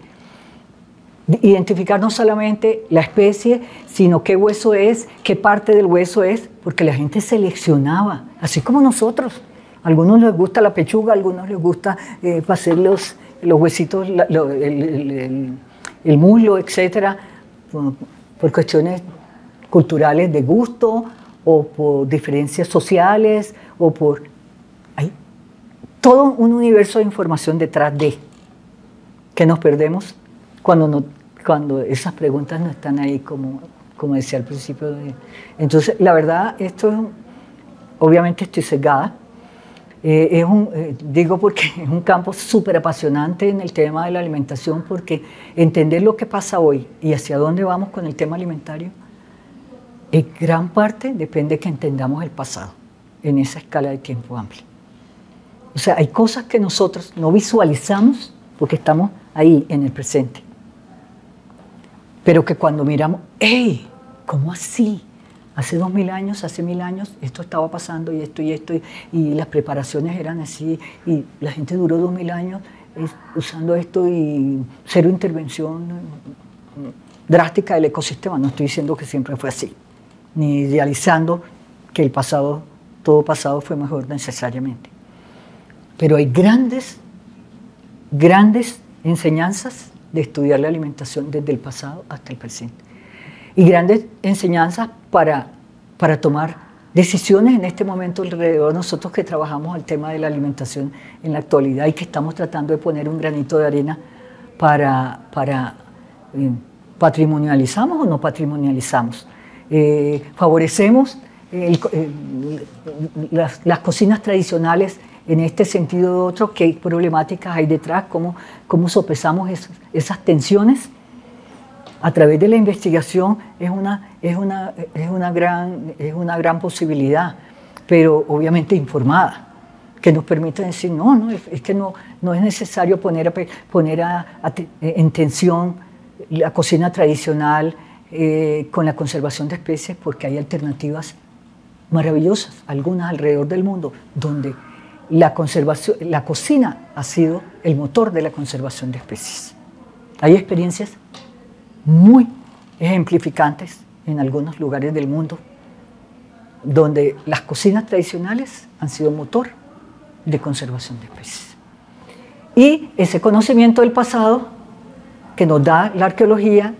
Identificar no solamente la especie, sino qué hueso es, qué parte del hueso es, porque la gente seleccionaba, así como nosotros. A algunos les gusta la pechuga, a algunos les gusta hacer los huesitos, el muslo, etcétera, por cuestiones culturales de gusto o por diferencias sociales hay todo un universo de información detrás que nos perdemos cuando esas preguntas no están ahí, como decía al principio. Entonces, la verdad, obviamente estoy sesgada. Digo porque es un campo súper apasionante en el tema de la alimentación, porque entender lo que pasa hoy y hacia dónde vamos con el tema alimentario, en gran parte depende de que entendamos el pasado en esa escala de tiempo amplia. O sea, hay cosas que nosotros no visualizamos porque estamos ahí en el presente, pero que cuando miramos, ¡hey! ¿Cómo así? Hace 2000 años, hace 1000 años, esto estaba pasando y esto, y las preparaciones eran así, y la gente duró 2000 años usando esto y cero intervención drástica del ecosistema. No estoy diciendo que siempre fue así, ni idealizando que todo pasado fue mejor necesariamente. Pero hay grandes enseñanzas de estudiar la alimentación desde el pasado hasta el presente. Y grandes enseñanzas para tomar decisiones en este momento alrededor de nosotros que trabajamos el tema de la alimentación en la actualidad y que estamos tratando de poner un granito de arena para ¿patrimonializamos o no patrimonializamos? ¿Favorecemos las cocinas tradicionales en este sentido u otro? ¿Qué problemáticas hay detrás? ¿Cómo sopesamos esas tensiones? A través de la investigación es una gran posibilidad, pero obviamente informada, que nos permite decir, es que no es necesario poner en tensión la cocina tradicional con la conservación de especies, porque hay alternativas maravillosas, algunas alrededor del mundo, donde la cocina ha sido el motor de la conservación de especies. Hay experiencias muy ejemplificantes en algunos lugares del mundo, donde las cocinas tradicionales han sido motor de conservación de especies. Y ese conocimiento del pasado que nos da la arqueología,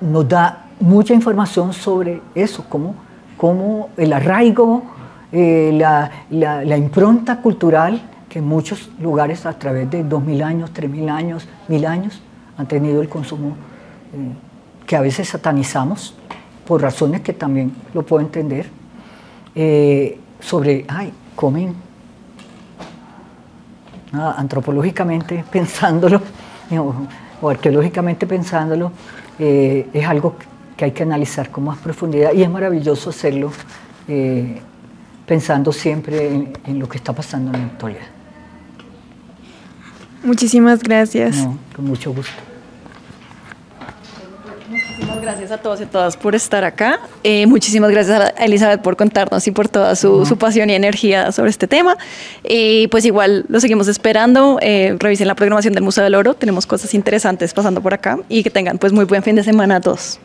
nos da mucha información sobre eso, como el arraigo, la impronta cultural que en muchos lugares a través de 2000 años, 3000 años, 1000 años han tenido el consumo que a veces satanizamos por razones que también lo puedo entender, sobre, comen, antropológicamente pensándolo, o arqueológicamente pensándolo, es algo que hay que analizar con más profundidad y es maravilloso hacerlo pensando siempre en lo que está pasando en la actualidad. Muchísimas gracias. No, con mucho gusto. Muchísimas gracias a todos y a todas por estar acá. Muchísimas gracias a Elizabeth por contarnos y por toda su pasión y energía sobre este tema. Pues igual lo seguimos esperando. Revisen la programación del Museo del Oro. Tenemos cosas interesantes pasando por acá y que tengan pues muy buen fin de semana a todos.